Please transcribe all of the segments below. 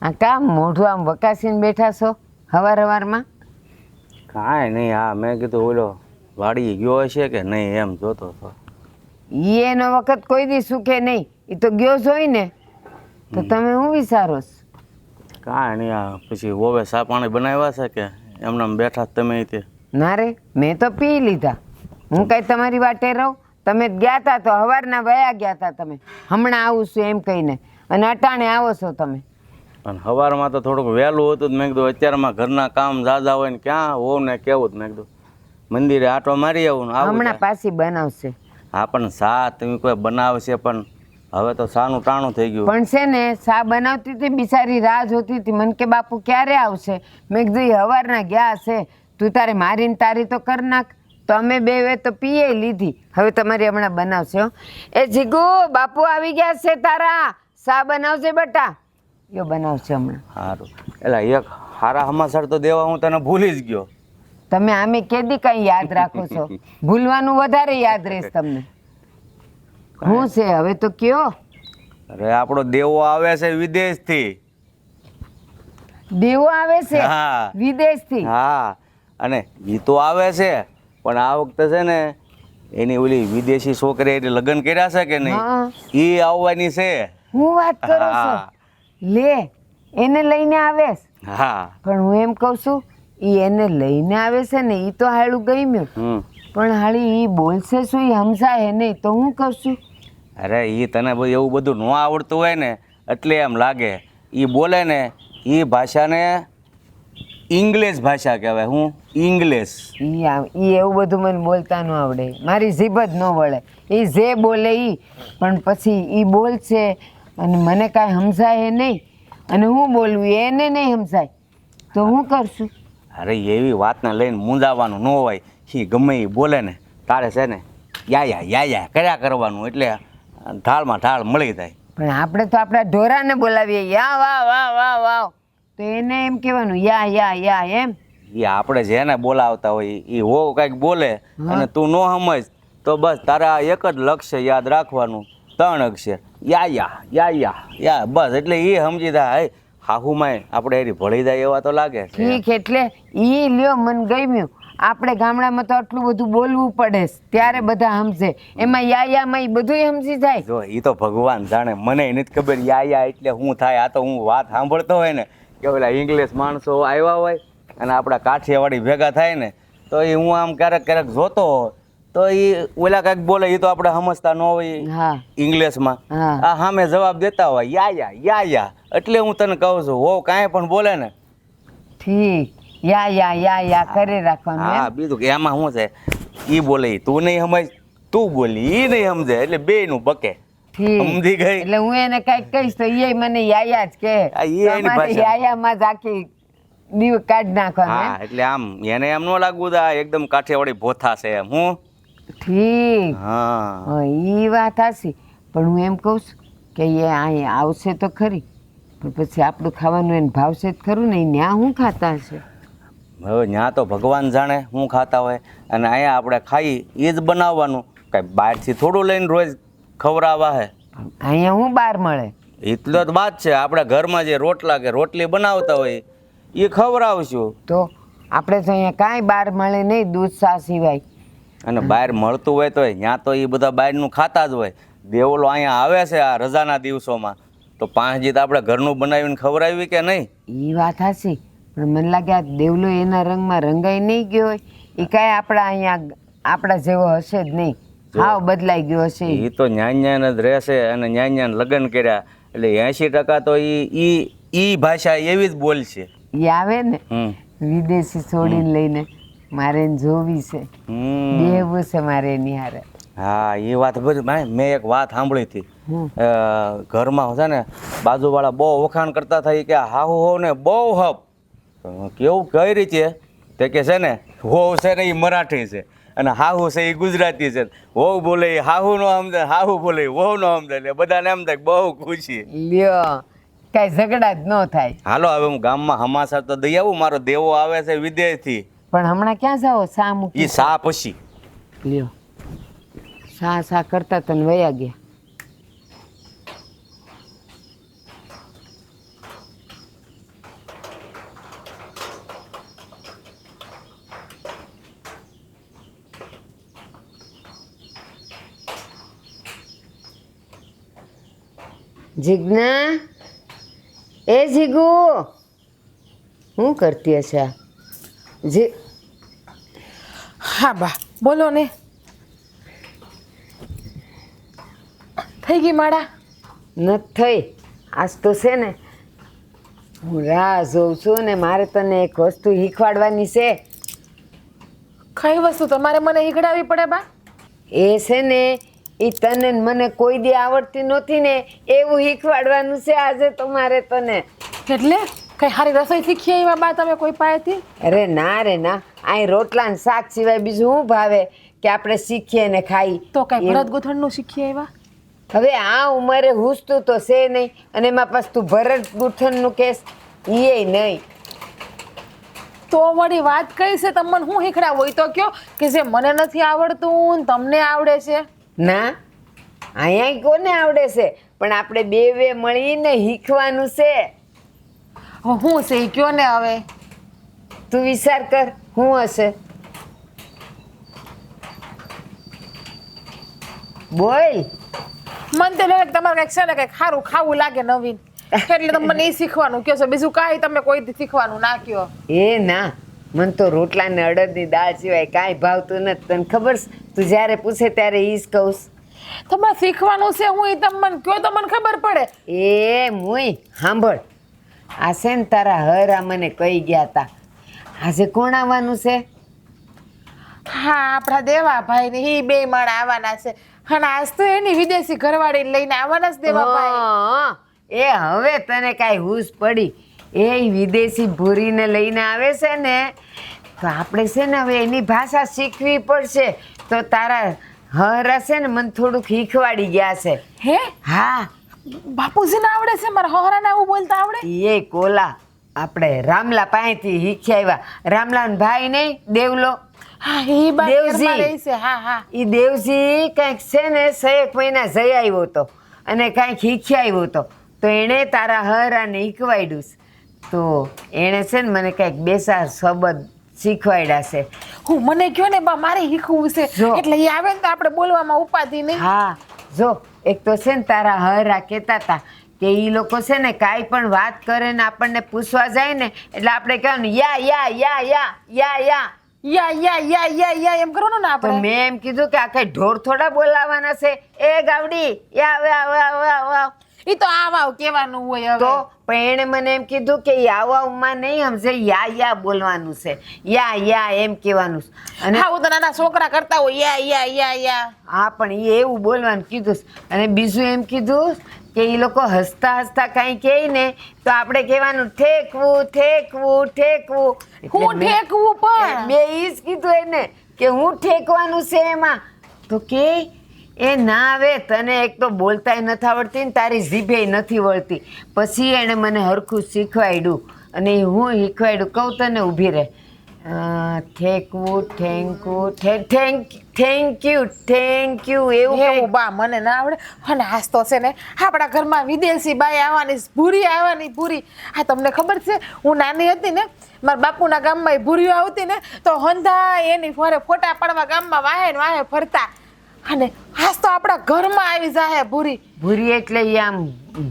આ કામ મોઢું આમ વકાસીને બેઠા છો હવારમાં? કાંઈ નહીં. હા, મેં કીધું ઓલો વાડી ગયો હશે કે નહીં એમ જોતો હતો. ઈ એનો વખત કોઈ દી સુખે નહીં, એ તો ગયો જ હોય ને. તો તમે શું વિચારો છો? કાંઈ નહીં. આ પછી ઓવે સા પાણી બનાવ્યા છે કે એમને બેઠા તમે તે? ના રે, મેં તો પી લીધા. હું કઈ તમારી વાટે રહું? તમે ગયા તા તો હવારના વયા ગયા તા તમે. હમણાં આવું છું એમ કહીને, અને અટાણે આવો છો તમે. પણ સવારમાં તો થોડુંક વહેલું હતું. મેં કીધું અત્યારમાં ઘરના કામ ઝાઝા હોય ને ક્યાં હોવ ને કેવું જ. મેં કીધું મંદિરે આટો મારી આવું ને આવું. હમણાં પાછી બનાવશે. હા, પણ સા તમે કોઈ બનાવશે, પણ હવે તો સાનું ટાણું થઈ ગયું. પણ છે ને, સા બનાવતી હતી, બિચારી રાહ જોતી હતી. મને કે બાપુ ક્યારે આવશે? મેં કીધું ઈ હવારના ગયા હશે, તું તારે મારીને તારી તો કર નાખ. તો અમે બે વે તો પીએ લીધી. હવે તમારી હમણાં બનાવશે હો. એ જીગુ, બાપુ આવી ગયા છે તારા, સા બનાવશે બેટા. યો બનાવશે હમણાં. સારું. એટલે એક સારા સમાચાર તો દેવા હું તને ભૂલી જ ગયો. તમે આમે કેદી કઈ યાદ રાખો છો? ભૂલવાનું વધારે યાદ રહેશે તમને. શું છે હવે તો કયો? અરે આપણો દેવો આવે છે વિદેશથી. દેવો આવે છે હા. વિદેશથી? હા, અને ઈ તો આવે છે, પણ આ વખતે છે ને એની ઓલી વિદેશી છોકરી એટલે લગ્ન કર્યા છે કે નહીં, હા. ઈ આવવાની છે. હું વાત કરો છો? હા. લે, એને લઈને આવેશ? હા. પણ હું એમ કહું છું, ઈ એને લઈને આવે છે ને, ઈ તો હાળું ગમ્યું. પણ હાળી ઈ બોલશે શું, ઈ સમજાય નહીં તો હું કરશું? અરે ઈ તને એવું બધું ન આવડતું હોય ને એટલે એમ લાગે. ઈ બોલે ને ઈ ભાષાને ઇંગ્લિશ ભાષા કહેવાય. હું ઇંગ્લિશ. ઈ એવું બધું મને બોલતા ન આવડે, મારી જીભ જ ન વળે. ઈ જે બોલે ઈ, પણ પછી ઈ બોલશે અને મને કાંઈ સમજાય નહીં, અને હું બોલવું એને નહીં સમજાય તો હું કરશું? અરે એવી વાતને લઈને મૂંઝાવાનું ન હોય. એ ગમે એ બોલે ને તારે છે ને યા કર્યા કરવાનું, એટલે ઢાળમાં ઢાળ મળી જાય. પણ આપણે તો આપણા ઢોરાને બોલાવીએ, યા વાહ વાહ વાહ વાહ, તો એને એમ કહેવાનું યા યા યા એમ. એ આપણે જેને બોલાવતા હોય એ હો કંઈક બોલે અને તું ન સમજ તો બસ તારા એક જ લક્ષ્ય યાદ રાખવાનું, 3 અક્ષર, યા બસ. એટલે એ સમજી જાય હાહુમાં આપણે એની ભળી જાય એવા તો લાગે. ઠીક, એટલે ઈ લ્યો મને ગમ્યું. આપણે ગામડામાં તો આટલું બધું બોલવું પડે ત્યારે બધા સમજે, એમાં યામાં ઈ બધું સમજી જાય. જો એ તો ભગવાન જાણે, મને નથી ખબર યા એટલે શું થાય. આ તો હું વાત સાંભળતો હોય ને કે ઓલા ઇંગ્લિશ માણસો આવ્યા હોય અને આપણા કાઠિયાવાડી ભેગા થાય ને તો એ હું આમ ક્યારેક જોતો હોય તો એ ઓલા કંઈક બોલે, એ તો આપણે સમજતા ન હોય ઇંગ્લિશમાં. આ સામે જવાબ દેતા હોય યા. એટલે હું તને કહું છું, હો કાંઈ પણ બોલે ને ઠીક, યા કરે રાખવાનું. હા, બીજું કે એમાં શું છે, ઈ બોલે તું નહીં સમજ, તું બોલી ઈ નહીં સમજે, એટલે બે નું બકે. સમજી ગઈ? એટલે હું એને કઈક કહીશ તો એ મને યાયા જ કે યાયામાં જ આખી દીવ કાઢ નાખવાનું. હા, એટલે આમ એને એમ ન લાગવું કે એકદમ કાઠિયાવાડી ભોથા છે એમ. હું ઠીક. હા, ઈ વાત હાચી. પણ હું એમ કહું છું કે એ અહીંયા આવશે તો ખરી, પણ પછી આપણું ખાવાનું એને ભાવશે જ ખરું ને. ન્યા શું ખાતા હશે? હવે ત્યાં તો ભગવાન જાણે શું ખાતા હોય, અને અહીંયા આપણે ખાઈ એ જ બનાવવાનું. કઈ બહારથી થોડું લઈને રોજ ખવડાવવા હે. અહીંયા હું બહાર મળે? એટલો જ વાત છે. આપણે ઘરમાં જે રોટલા કે રોટલી બનાવતા હોય એ ખવડાવશું. તો આપણે તો અહીંયા કાંઈ બહાર મળે નહીં દૂધ સા સિવાય. અને બહાર મળતું હોય તો ત્યાં તો એ બધા બહારનું ખાતા જ હોય. દેવલો અહીંયા આવે છે આ રજાના દિવસોમાં તો 5 જીત આપણે ઘરનું બનાવીને ખવડાવી કે નહીં? એ વાત હાચી. પણ મને લાગે આ દેવલો એના રંગમાં રંગાઈ નહીં ગયો હોય. એ કાંઈ આપણા અહીંયા આપણા જેવો હશે જ નહીં, હાવ બદલાઈ ગયો હશે. એ તો ન્યાન જ રહેશે, અને ન્યાન લગ્ન કર્યા એટલે 80% તો ઈ ભાષા એવી જ બોલશે. એ આવે ને વિદેશી છોડીને લઈને, મારે એને જોવી છે, બેહવું છે મારે એની હારે. હા, એ વાત બધી. મેં એક વાત સાંભળી હતી. ઘરમાં છે ને બાજુવાળા બહુ વખાણ કરતા થાય કે હાહુ હોવ ને બહુ હપ. કેવું કઈ રીતે? તે કે છે ને હોવ છે ને એ મરાઠી છે અને હાહુ છે એ ગુજરાતી છે. હોવ બોલે એ હાહુ નો સમજે, હાહુ બોલે હોવ નો સમજે, એટલે બધાને એમ થાય બહુ ખુશી. લ્યો, કઈ ઝઘડા જ ન થાય. હાલો હવે હું ગામમાં હમાસર તો દઈ આવું. મારો દેવો આવે છે વિદેશથી. પણ હમણાં ક્યાં જાઓ? સા મૂકી? એ સા પછી. લ્યો, સા કરતા તને વયા ગયા. જીજ્ઞા, એ જીગુ, શું કરતી હશે આ? હા બા બોલો ને. થઈ ગઈ માળા? નથી થઈ. આજ તો છે ને હું રાહ જોઉં છું ને મારે તને એક વસ્તુ શીખવાડવાની છે. કઈ વસ્તુ તમારે મને શીખડાવવી પડે બા? એ છે ને એ તને ને મને કોઈ દી આવડતી નહોતી ને એવું શીખવાડવાનું છે આજે તમારે તને. એટલે કઈ સારી રસોઈ શીખી આવ્યા બા તમે કોઈ પાસેથી? અરે ના રે ના, અહીં રોટલા ને શાક સિવાય બીજું શું ભાવે કે આપણે શીખીએ ને ખાઈ? તો કઈ એવું. ભરત ગૂંથણનું શીખી આવ્યા? હવે આ ઉંમરે હુસતું તો છે નહીં, અને એમાં પાછું તું ભરત ગૂંથણનું કેસ એ નહીં. તો વળી વાત કઈ છે? તમને હું શીખડાવો હોય તો કયો કે જે મને નથી આવડતું ને તમને આવડે છે. ના, અહીંયા કોને આવડે છે, પણ આપણે બે મળીને શીખવાનું છે. હવે હું છે ઈ કયો ને હવે. તું વિચાર કર શું હશે. બોલ. મને તો લાગે કે તમારે કંઈક છે ને કંઈક સારું ખાવું લાગે નવીન, એટલે તમે મને એ શીખવાનું કહો છો. બીજું કાંઈ તમે કોઈ દી શીખવાનું ના કહો. એ ના, મને તો રોટલા ને અડદની દાળ સિવાય કાંઈ ભાવતું નથી. તને ખબર છે? તું જ્યારે પૂછે ત્યારે ઈ જ કહું છું. તમારે શીખવાનું છે હું એ તમે મને કહો તો મને ખબર પડે. એ મુઈ સાંભળ, આ છે ને તારા હરા મને કહી ગયા તા આજે કોણ આવવાનું છે? હા, આપણા દેવાભાઈ ને એ બે માણા આવવાના છે. અને આજ તો એની વિદેશી ઘરવાળી લઈને આવવાના જ દેવાભાઈ. હા, એ હવે તને કાંઈ હુશ પડી? એ વિદેશી ભૂરીને લઈને આવે છે ને, તો આપણે છે ને હવે એની ભાષા શીખવી પડશે. તો તારા હરા છે ને મને થોડુંક શીખવાડી ગયા છે. હે હા, બાપુજીને આવડે છે? મારા હોહરાને આવું બોલતા આવડે? એ કોલા આપણે રામલા પાસેથી શીખી આવ્યા. રામલાનો ભાઈ નહીં, દેવલો. હા, એ બા દેવજી. ઘરમાં રહે છે. હા હા. એ દેવજી કંઈક છે ને 6 મહિના જઈ આવ્યો હતો અને કાંઈક શીખી આવ્યો હતો, તો એણે તારા હરાને શીખવાડ્યું છે. તો એણે છે ને મને કંઈક બેસાર શબ્દ શીખવાડ્યા છે. હું મને કયો ને બા મારે શીખવું છે, જો. એટલે એ આવે ને તો આપણે બોલવામાં ઉપાધિ નહીં. હા, જો એક તો છે ને તારા હરા કહેતા હતા કે એ લોકો છે ને કાંઈ પણ વાત કરે ને આપણને પૂછવા જાય ને એટલે આપણે કહેવાનું યા યા યા યા યા યા. યા યા યા યા યા એમ કરવાનું ને તો આપણે. મેં એમ કીધું કે આ કઈ ઢોર થોડા બોલાવાના છે. એ ગાવડી યા વાવ વાવ વાવ વાવ. ઈ તો આવ કેવાનું હોય હવે. તો પણ એણે મને એમ કીધું કે યાવામાં નહીં સમજે, યા યા બોલવાનું છે. યા યા એમ કહેવાનું છે. અને હા, હું તો નાના છોકરા કરતા હોય યા યા યા યા. હા, પણ એ એવું બોલવાનું કીધું છે. અને બીજું એમ કીધું કે એ લોકો હસતા હસતા કાંઈ કહે ને તો આપણે કહેવાનું ઠેકવું ઠેકવું ઠેકવું. એટલે હું મેં- ઠેકવું પણ. મેં ઈ જ કીધું એને કે હું ઠેકવાનું છે એમાં. તો કે એ ના આવે, તને એક તો બોલતાય નથી આવડતી ને તારી જીભે નથી વળતી. પછી એણે મને હરખું શીખવાડ્યું અને હું શીખવાડ્યું કહું તને, ઊભી રહે. ઠેકવું ઠેંકવું થેન્ક યુ એવું એવું કંઈક. બા મને ના આવડે. અને આજ તો છે ને આપણા ઘરમાં વિદેશી બાઈ આવવાની, ભૂરી આવવાની. ભૂરી, હા તમને ખબર છે હું નાની હતી ને મારા બાપુના ગામમાં ભૂરીઓ આવતી ને તો હંધા એની ફરે ફોટા પાડવા ગામમાં વાહે ને વાહે ફરતા. અને આજ તો આપણા ઘરમાં આવી જાય ભૂરી. ભૂરી એટલે ઈ આમ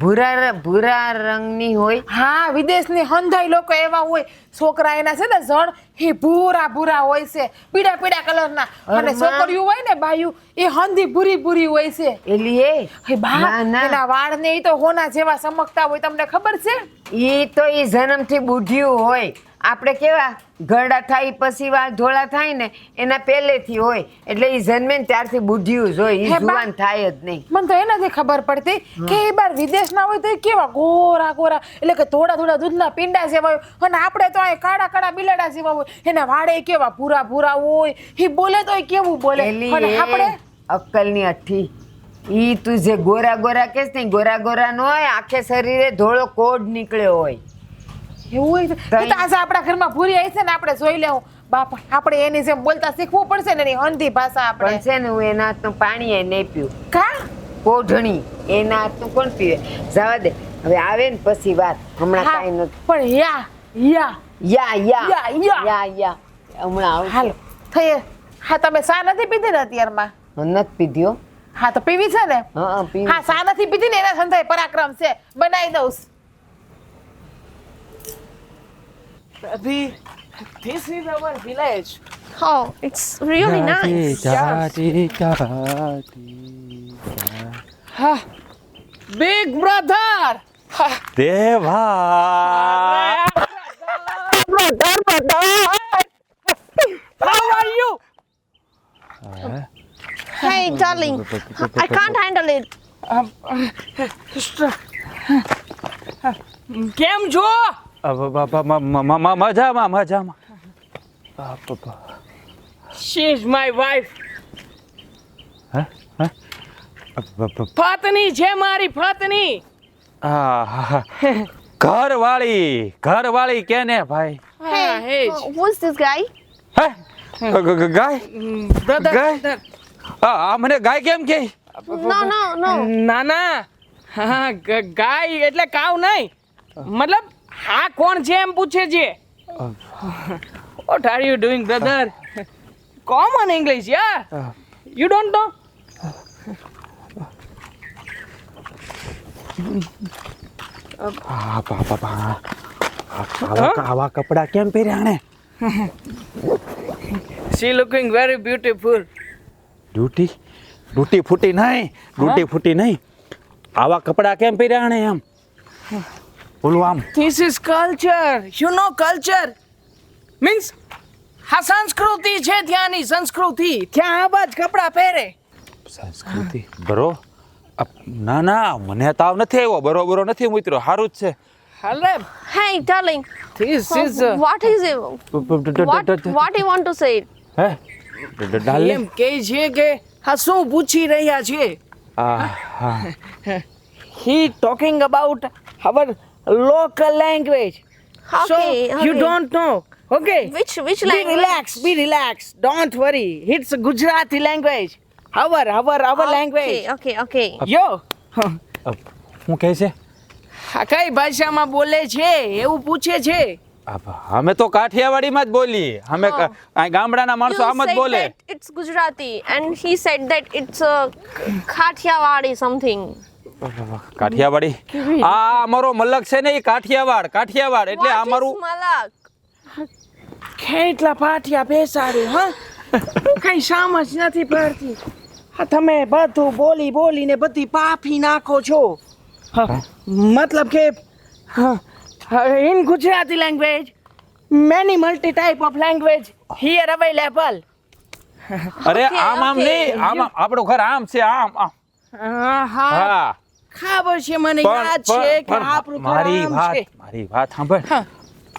ભૂરા રંગની હોય. હા, વિદેશની હંધાઈ લોકો એવા હોય. છોકરા એના છે ને જણ એ ભૂરા ભૂરા હોય છે, પીળા પીળા કલરના. અને અરમાં. છોકરીઓ હોય ને બાયું એ હંધી ભૂરી ભૂરી હોય છે. એલી એ હે બા, ના, ના. એના વાળ ને ઈ તો હોના જેવા ચમકતા હોય, તમને ખબર છે? ઈ તો ઈ જન્મથી બુઢિયું હોય. આપણે કેવા ઘરડા થાય પછી વાળ ધોળા થાય ને એના પહેલેથી હોય, એટલે ઈ જન્મે ને ત્યારથી બુઢિયું જ હોય. ઈ હે બા. જુવાન થાય જ નહીં. મને તો એનાથી ખબર પડતી કે એ બાર વિદેશના હોય તો એ કેવા ગોરા ગોરા, એટલે કે થોડા થોડા દૂધના પીંડા જેવા હોય. અને આપણે તો અહીં કાળા કાળા બિલાડા જેવા હોય. એના વાળે કેવા ભૂરા ભૂરા હોય. એ બોલે તો કેવું બોલે. એલી અને એ આપણે અક્કલની અઠ્ઠી. ઈ તું જે ગોરા ગોરા કહેશ ને, ગોરા ગોરા નો હોય, આખે શરીરે ધોળો કોડ નીકળ્યો હોય. એવું હોય છે. એ તો આજે આપણા ઘરમાં ભૂરી આવી છે ને આપણે જોઈ લેવું. બાપા, આપણે એની જેમ બોલતા શીખવું પડશે ને, એની હંધી ભાષા આપણે. પણ છે ને હું એના હાથનું પાણી નહીં પીવું. કા કોઢણી એના હાથનું કોણ પીવે? જવા દે, હવે આવે ને પછી વાત. હમણાં હા, કાંઈ નથી. પણ યા યા યા યા યા, યા. યા યા હમણાં આવશે. હાલો થઈ. હા, તમે ચા નથી પીધી ને અત્યારમાં? નથી પીધ્યો. હા તો પીવી છે ને હા પી હા સા નથી પીધી ને એના સંતાય પરાક્રમ છે બનાવી દઉં અભી this is our village Oh, it's really nice. હા big brother હા દેવા how are you Hey, darling, I can't handle it. કેમ છો મજામાં she is my wife પત્ની છે મારી પત્ની ઘરવાળી કેને ભાઈ Hey, who's this guy? હે ગાય brother આ મને ગાય કેમ કે No, no. ના ના હા ગાય એટલે કાવ નહીં મતલબ હા કોણ છે એમ પૂછે છે what are you doing brother common english yeah you don't know આવા કપડા કેમ પહેર્યા ને she looking very beautiful duty ફૂટી નહીં આવા કપડા કેમ પહેર્યા ને એમ બોલું આમ this is culture you know culture means હા સંસ્કૃતિ છે ત્યાંની સંસ્કૃતિ ત્યાં આવા જ કપડા પહેરે સંસ્કૃતિ બરો ના મને તાવ નથી આવ્યો બરોબર નથી ઉતર્યો સારું જ છે હાલે Hey, darling, this is what is it? What do you want to say? હે ડાલે એમ કહે છે કે હા શું પૂછી રહ્યા છે હા he talking about our local language so Okay, you okay. don't know okay Which be language? relax don't worry it's Gujarati language our language Okay. yo હું કહે છે આ કઈ ભાષામાં બોલે છે એવું પૂછે છે અમે તો કાઠિયાવાડીમાં જ બોલી અમે આ ગામડાના માણસો You આમ જ said બોલે that it's Gujarati, and he said that it's Kathiawadi something. Kathiawadi આ અમારો મલક છે ને એ કાઠિયાવાડ એટલે What અમારું is Malak? કેટલા પાઠિયા બેસાડ્યું હા કઈ સમજ નથી પડતી હા તમે બધું બોલીને બધી પાફી નાખો છો હા, મતલબ કે in Gujarati language many multi type of language here available અરે Okay, આમ okay. નહીં આમ આપણું ઘર આમ છે આમ હા હા ખબર છે મને યાદ છે કે આપણું ઘર આમ છે મારી વાત સાંભળ હા.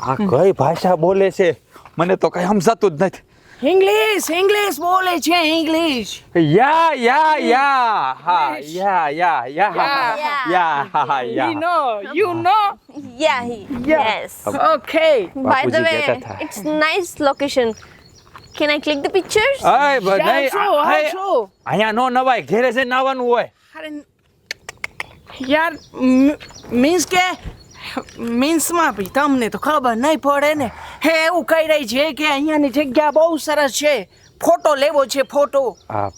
આ કઈ ભાષા બોલે છે મને તો કઈ સમજાતું જ નથી ઇંગ્લિશ બોલે છે English yeah Yeah. you know Yeah, yes. okay By the બાપુજી way, કહેતા હતા. it's nice location. Can I click the pictures? અહીંયા નો નવાય ઘેરે જઈને નાવાનું હોય અરે યાર મીન્સમાં બી તમને તો ખબર નહીં પડે ને હે એવું કહી રહી છે કે અહીંયાની જગ્યા બહુ સરસ છે ફોટો લેવો છે ફોટો આ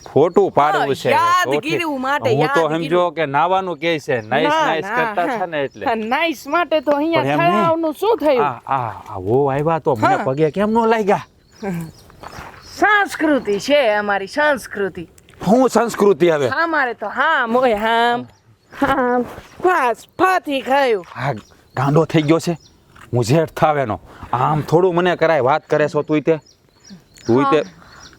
ફોટું પાડવું છે યાદગીરી માટે, હું તો યાદગીરી. સમજો કે નાવાનું કે છે નાઈસ કરતા છે ને એટલે નાઈસ માટે તો પણ અહીંયા એમ નહીં. થવાનું શું થયું વો આવ્યા તો મને હા. પગે કેમ નો લાગ્યા સંસ્કૃતિ છે અમારી સંસ્કૃતિ હું સંસ્કૃતિ હવે અમારે તો હામ હોય હામ બસ ફાતી ખાયું આ ગાંડો થઈ ગયો છે હું જેઠ થાવેનો આમ થોડું મને કરાય વાત કરે છો તું તે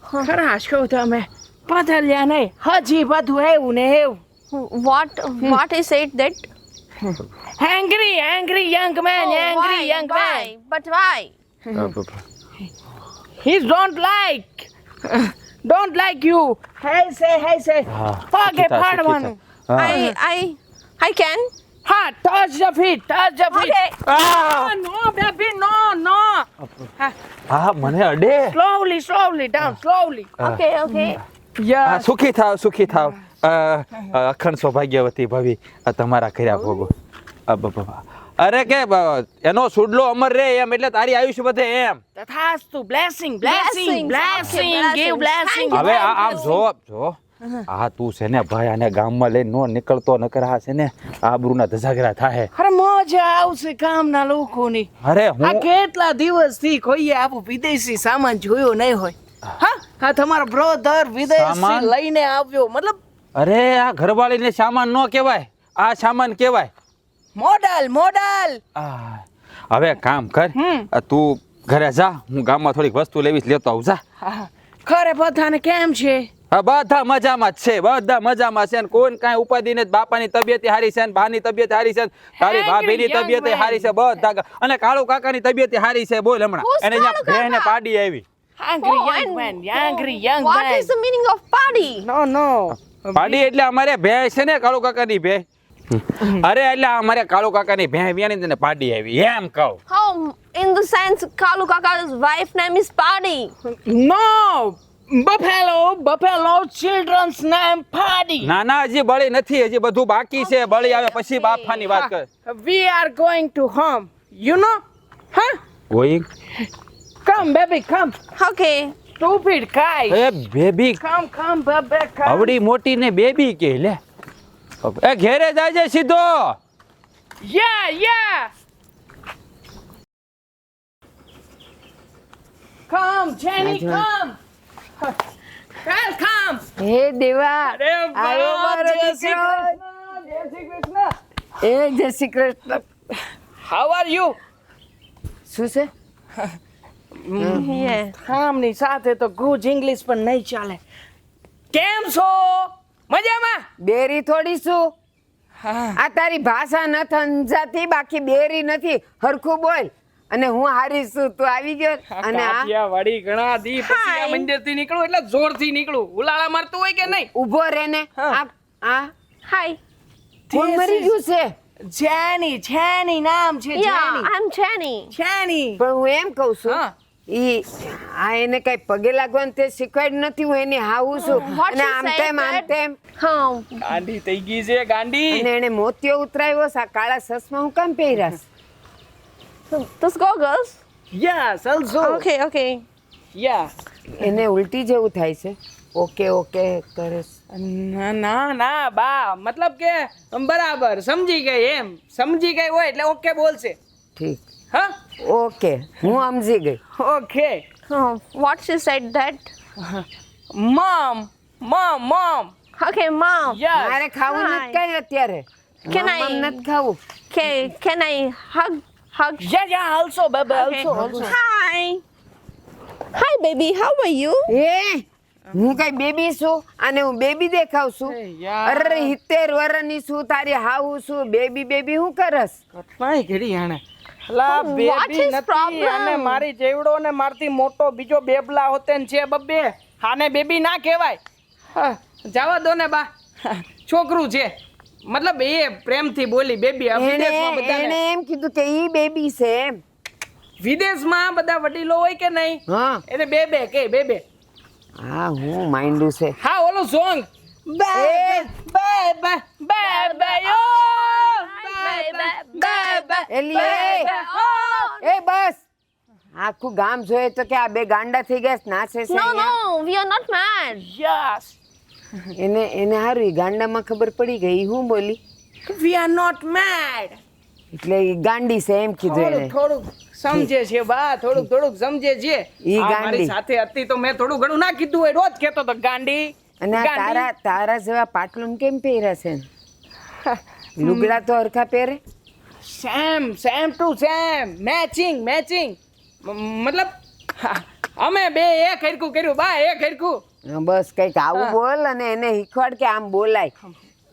ખરા છો તમે બદલ્યા નહીં હજી બધું એવું ને એવું What he said that? angry young man Oh, angry why? young Why? man But why? he don't like you hey say હા, પગે સુખીતા, પાડવાનું સુખીતા. હા. I can. હા touch the feet Okay. no baby no હા મને અડે slowly down slowly Okay. હા, yeah સુખી થાવ અખંડ સૌભાગ્યવતી ભવી આ તમારા કર્યા ભોગો અરે કે એનો સુડલો અમર રે એમ એટલે તારી આયુષ્ય બધે એમ તથાસ્તુ blessing Blessings. Okay, give blessing blessings. હવે આમ જો આ તું છે ને ભાઈ આને ગામમાં લઈને નો નીકળતો નકર આ છે ને આબરૂના ધજાગરા થાય. અરે મજા આવશે ગામના લોકોની. અરે આ હું કેટલા દિવસથી કોઈએ આવું વિદેશી સામાન જોયો નહીં હોય. હા આ તમારો બ્રધર વિદેશથી સામાન? લઈને આવ્યો, મતલબ અરે આ ઘરવાળીને સામાન નો કહેવાય, આ સામાન કહેવાય. મોડલ. આ, હવે કામ કર, તું ઘરે જા, હું ગામમાં થોડીક વસ્તુ લેવી લેતો આવું. જા. ખરે બધાને કેમ છે? હા બધા મજામાં જ છે, બધા મજામાં છે. કોઈ કાંઈ ઉપાધિ નથી. બાપાની તબિયત સારી છે, બાની તબિયત સારી છે, તારી ભાભીની young તબિયત man. સારી છે, બધા. અને કાળુ કાકાની તબિયત સારી છે. બોલ હમણાં Who's એને કાળુ અહીંયા બહેને કાકા? પાડી આવી. Angry Oh, young and- man, angry young What man. is the meaning of party? No. પાડી એટલે અમારે ભે છે ને કાળુ કાકાની ભે. અરે એટલે અમારે કાળુ કાકાની ભે વ્યાની તને પાડી આવી એમ કહું. How, in the sense, Kalu Kaka's wife name is Party. No. Buffalo children's name party. ના ના હજી બળી નથી, હજી બધું બાકી છે. બળી આવે પછી બાફાની વાત કર. We are going to home. You know? Huh? Going Come, baby, come. Okay. Stupid guy. A baby Come, baby, come. આવડી મોટી ને બેબી કે લે. એ ઘેરે જાજે સીધો. Yeah. Come, Jenny, come. Welcome. હે દેવા અરે આવ્યો મારો જય શ્રી દીકરો. કૃષ્ણ, જય શ્રી કૃષ્ણ. એ જય Shri Krishna. How are you? શું છે? Yeah. કામની સાથે તો ગુજ ઇંગ્લિશ પણ નહીં ચાલે. કેમ છો? મજામાં? બેરી થોડી શું? હા. આ તારી ભાષા નથી સમજાતી, બાકી બેરી નથી. હરખું બોલ. અને હું હારી છું, તું આવી ગયો. અને આ કાઠિયા વાડી ઘણા દી પછી આ Hi. મંદિરથી નીકળું એટલે જોરથી નીકળું. ઉલાળા મારતું હોય કે નહીં? ઊભો રહે ને. હા. આ Hi. કોણ This મરી is- ગયું છે? જેની નામ છે Yeah, જેની. I'm Jenny. જેની. પણ હું એમ કહું છું હા. આ એને કઈ પગે લાગવાનું તે શીખવાડ્યું નથી. હું એની હાવું છું. What અને she આમ said તેમ આમ that- તેમ. ગાંડી થઈ ગઈ છે ગાંડી. અને એને મોતિયો ઉતરાવ્યો છે. આ કાળા ચશ્મા હું કામ પહેર્યા છે? Those goggles? Yes also. Okay. યા. એને ઉલટી જેવું થાય છે. ઓકે કરે છે. ના બા મતલબ કે બરાબર સમજી ગઈ એમ. સમજી ગઈ હોય એટલે ઓકે બોલશે. ઠીક. હા ઓકે હું સમજી ગઈ. Okay. What she said that? મમ. Okay, Mom. યસ. મારે ખાવું Hi. નથી કઈ અત્યારે. Can મમ I- નથી ખાવું. Can I hug? Yeah also baby Okay. also. Hi, baby. How are you? એ હું કઈ બેબી છું? અને હું બેબી દેખાવ છું? એ યાર. અરે 70 વર્ષની છું, તારી હાવું છું. બેબી હું કરસ? કટનાઈ ઘડી આણે. લા What બેબી is નથી problem? અને મારી જેવડો ને મારથી મોટો બીજો બેબલા હોતે ને છે બબ્બે. આને બેબી ના કહેવાય. હા, જવા દો ને બા. છોકરું છે મતલબ એ પ્રેમથી બોલી બેબી. આ વિદેશમાં એને બધાને એમ કીધું કે ઈ બેબી છે એમ. વિદેશમાં બધા વડીલો હોય કે નહીં હા એને બે કે બે. હા હું માઇન્ડું છે. હા ઓલું સોંગ એ એલી એ બસ આખું ગામ જોઈએ તો કે આ બે ગાંડા થઈ ગયા છે, નાચે છે No, અહીંયા. no, we are not mad. Yes એને હારું ઈ ગાંડામાં ખબર પડી ગઈ. ઈ હું બોલી વી આર નોટ મેડ. એટલે ઈ ગાંડી છે એમ કીધું એને. થોડુંક સમજે છે બા, થોડુંક સમજે છે. ઈ આ ગાંડી. મારી સાથે હતી તો મેં થોડું ઘણું ના કીધું હોય. રોજ કહેતો તો ગાંડી અને આ ગાંડી. તારા જેવા પાટલું કેમ પહેર્યા છે? લુગડા તો હરખા પહેરે. સેમ ટુ સેમ મેચિંગ મતલબ અમે બે એક હરખું કર્યું બા, એક હરખું. હા, બસ કઈક આવું હા. બોલ અને એને શીખવાડ કે આમ બોલાય.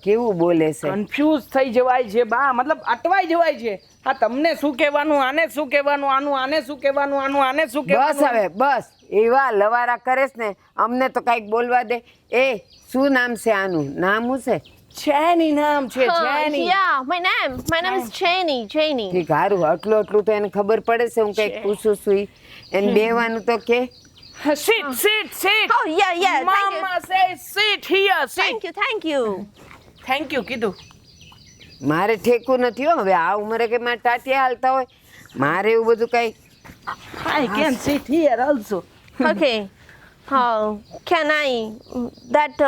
કેવું બોલે છે? કન્ફ્યુઝ થઈ જવાય છે બા, મતલબ અટવાઈ જવાય છે. આ તમને શું કહેવાનું, આને શું કહેવાનું, આનું આને શું કહેવાનું, આનું આને શું બસ કહેવાનું. હવે બસ એવા લવારા કરે છે ને, અમને તો કઈક બોલવા દે. એ શું નામ છે આનું? નામ શું છે? જેની નામ છે જેની. Yeah, my name is Jenny. ઠીક હારું. આટલું તો એને ખબર પડે છે. હું કઈક પૂછું છું ઈ. એને બેવાનું તો કે. sit. Oh, yeah. Mama says sit here, sit. Thank you. Thank you કીધું. મારે ઠેકું નથી હો. હવે આ ઉંમરે કે મારે ટાટિયા હાલતા હોય. મારે એવું બધું કઈ I can sit here also. Okay. Can I? That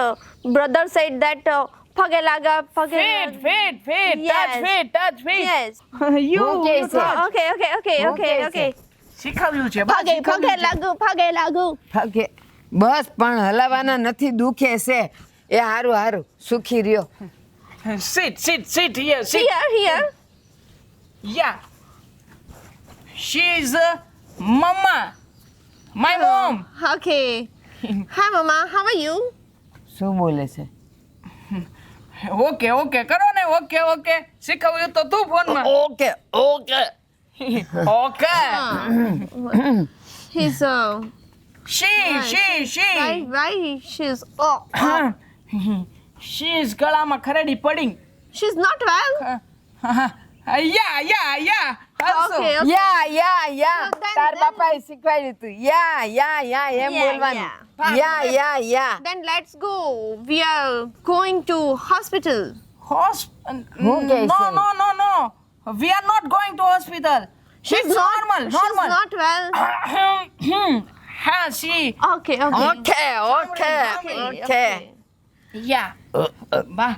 brother said that phage laga, phage Feet, feet, feet. Yes. Touch feet, touch feet. Yes. You, Who you cares? touch. Okay, okay, okay, Who okay, cares? okay. શીખવ્યું છે બા, Phage, શીખવ્યું phage છે. lagu, phage lagu. ફગે બસ પણ હલાવાના નથી, દુખે છે. એ હારું હારું સુખી રહ્યો. Sit, sit, sit here, sit. Here, here. Yeah. She is mama. My mom. Okay. Hi, Mama. How are you? શું બોલે છે? ઓકે ઓકે કરો ને, ઓકે ઓકે શીખવ્યું તો તું ફોનમાં. Okay okay. Okay. He's She. right. She's She is ગળામાં ખરેડી પડી. she's not well. Yeah. Also. Okay, okay. Yeah So then- તાર then- બાપાએ શીખવાડ્યું તું. યા એમ Yeah, બોલવાનું. yeah. Yeah. Then let's go. We are going to hospital. Who cares? No. We are not going to hospital. She's normal. She's not well. હા, she. Okay. Okay. Yeah. બા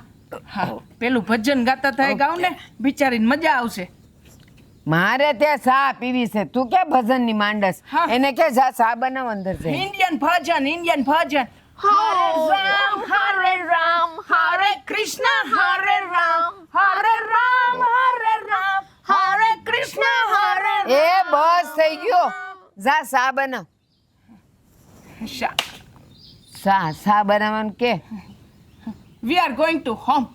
હા, પેલું ભજન ગાતા થાય ગાવ ને, બિચારીને મજા આવશે. મારે ત્યાં ચા પીવી છે. તું ક્યાં ભજન ની માંડસ? હા. એને કે જા ચા બનાવ અંદર છે. ઇન્ડિયન ભજન. Hare Ram, Hare Krishna, Hare Ram, Hare Krishna, Hare એ બસ થઈ ગયો. જા ચા બનાવ. ચા બનાવવાનું કે. We are going to home.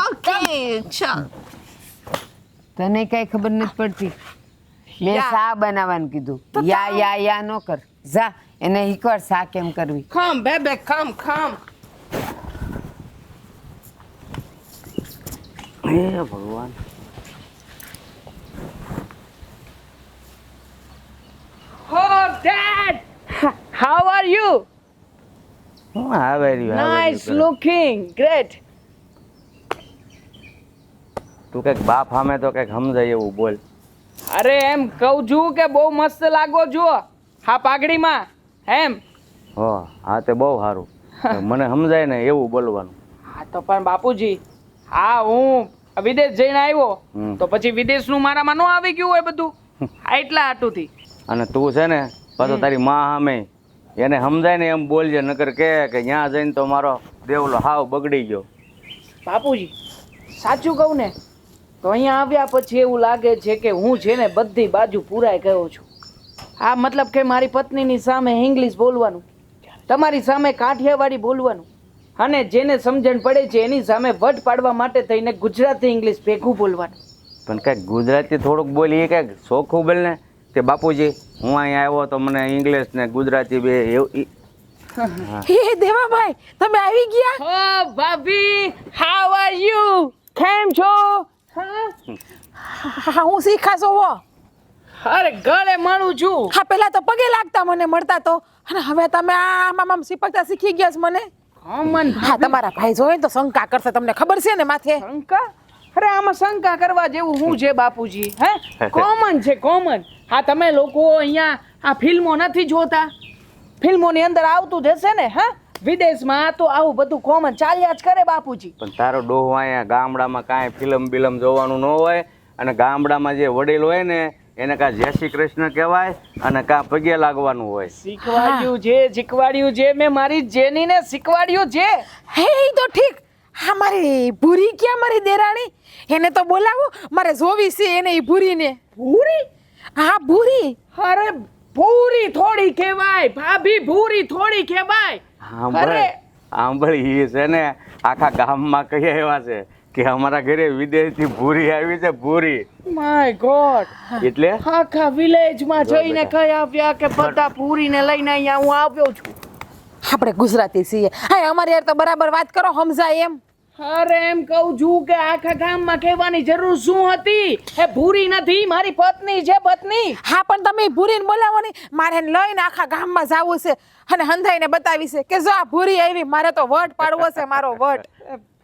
Okay, chal. તને કઈ ખબર નથી પડતી. મેં ચા બનાવવાનું કીધું. યા નો કર. જા એને શીખવાડ ચા કેમ કરવી. Come, baby, come. હે ભગવાન. Oh, Dad! How are you? હું આવે રહ્યું Nice looking. Great. તું કઈક બાપ સામે તો કઈક સમજાય એવું બોલ. અરે એમ કહું છું કે બહુ મસ્ત લાગો છો હા પાઘડીમાં એમ. હા તે બહુ સારું. મને સમજાય ને એવું બોલવાનું. હા તો પણ બાપુજી, હા હું વિદેશ જઈને આવ્યો હમ. તો પછી વિદેશનું મારામાં ન આવી ગયું હોય બધું. આ એટલા હાટુથી. અને તું છે ને પાછો તારી માં સામે એને સમજાય ને એમ બોલજે, નકર કે ત્યાં જઈને તો મારો દેવલો હાવ બગડી ગયો. બાપુજી સાચું કહું ને તો અહીંયા આવ્યા પછી એવું લાગે છે કે હું છે ને બધી બાજુ પૂરાઈ ગયો છું. આ મતલબ કે મારી પત્નીની સામે ઇંગ્લિશ બોલવાનું, તમારી સામે કાઠિયાવાડી બોલવાનું, અને જેને સમજણ પડે છે એની સામે વટ પાડવા માટે થઈને ગુજરાતી ઇંગ્લિશ ભેગું બોલવાનું. પણ કંઈક ગુજરાતી થોડુંક બોલી, એ કંઈક ચોખ્ખું બોલ ને કે બાપુજી હું અહીંયા આવ્યો તો મને ઇંગ્લિશ ને ગુજરાતી બે એવું. હે દેવાભાઈ, તમે આવી ગયા? ઓ ભાભી, હાઉ આર યુ? કેમ છો? હા, હું શીખાશો હો. અરે ગળે મળું છું. હા, પેલા તો પગે લાગતા મને મળતા તો, અને હવે તમે આમ શીપકતા શીખી ગયા છો મને. કોમન હા, તમારા ભાઈ જોઈ ને તો શંકા કરશે, તમને ખબર છે ને માથે. શંકા? અરે આમાં શંકા કરવા જેવું શું છે બાપુજી? હે કોમન છે, કોમન. હા તમે લોકો અહીંયા આ ફિલ્મો નથી જોતા? ફિલ્મોની અંદર આવતું જ હશે ને. હા, વિદેશમાં તો આવું બધું કોમન ચાલ્યા જ કરે બાપુજી. પણ તારો ડોહો અહીંયા ગામડામાં કાંઈ ફિલ્મ બિલમ જોવાનું ન હોય, અને ગામડામાં જે વડીલ હોય ને એને કાં જય શ્રી કૃષ્ણ કહેવાય અને કાં પગે લાગવાનું હોય. શીખવાડ્યું છે મેં મારી જેનીને શીખવાડ્યું છે. હે ઈ તો ઠીક. હા, મારી ભૂરી ક્યાં, મારી દેરાણી? એને તો બોલાવો, મારે જોવી છે એને ઈ ભૂરીને. ભૂરી? હા, ભૂરી. અરે ભૂરી થોડી કહેવાય ભાભી, ભૂરી થોડી કહેવાય. સાંભળી છે ને આખા ગામમાં કઈ એવા છે કે અમારા ઘરે વિદેશથી ભૂરી આવી છે, ભૂરી. My God. એટલે આખા વિલેજમાં જઈને કઈ આવ્યા કે બધા પૂરીને લઈને અહીંયા હું આવ્યો છું. આપણે ગુજરાતી છીએ. હા, અમારી યાર તો બરાબર વાત કરો, સમજાય એમ. અરે એમ કહું છું કે આખા ગામમાં કહેવાની જરૂર શું હતી? એ ભૂરી નથી, મારી પત્ની છે, પત્ની. હા, પણ તમે ઈ ભૂરીને બોલાવો ને. મારે એને લઈને આખા ગામમાં જાવું છે અને હંધાઈને બતાવી છે કે જો આ ભૂરી આવી, મારે તો વટ પાડવો છે, મારો વટ.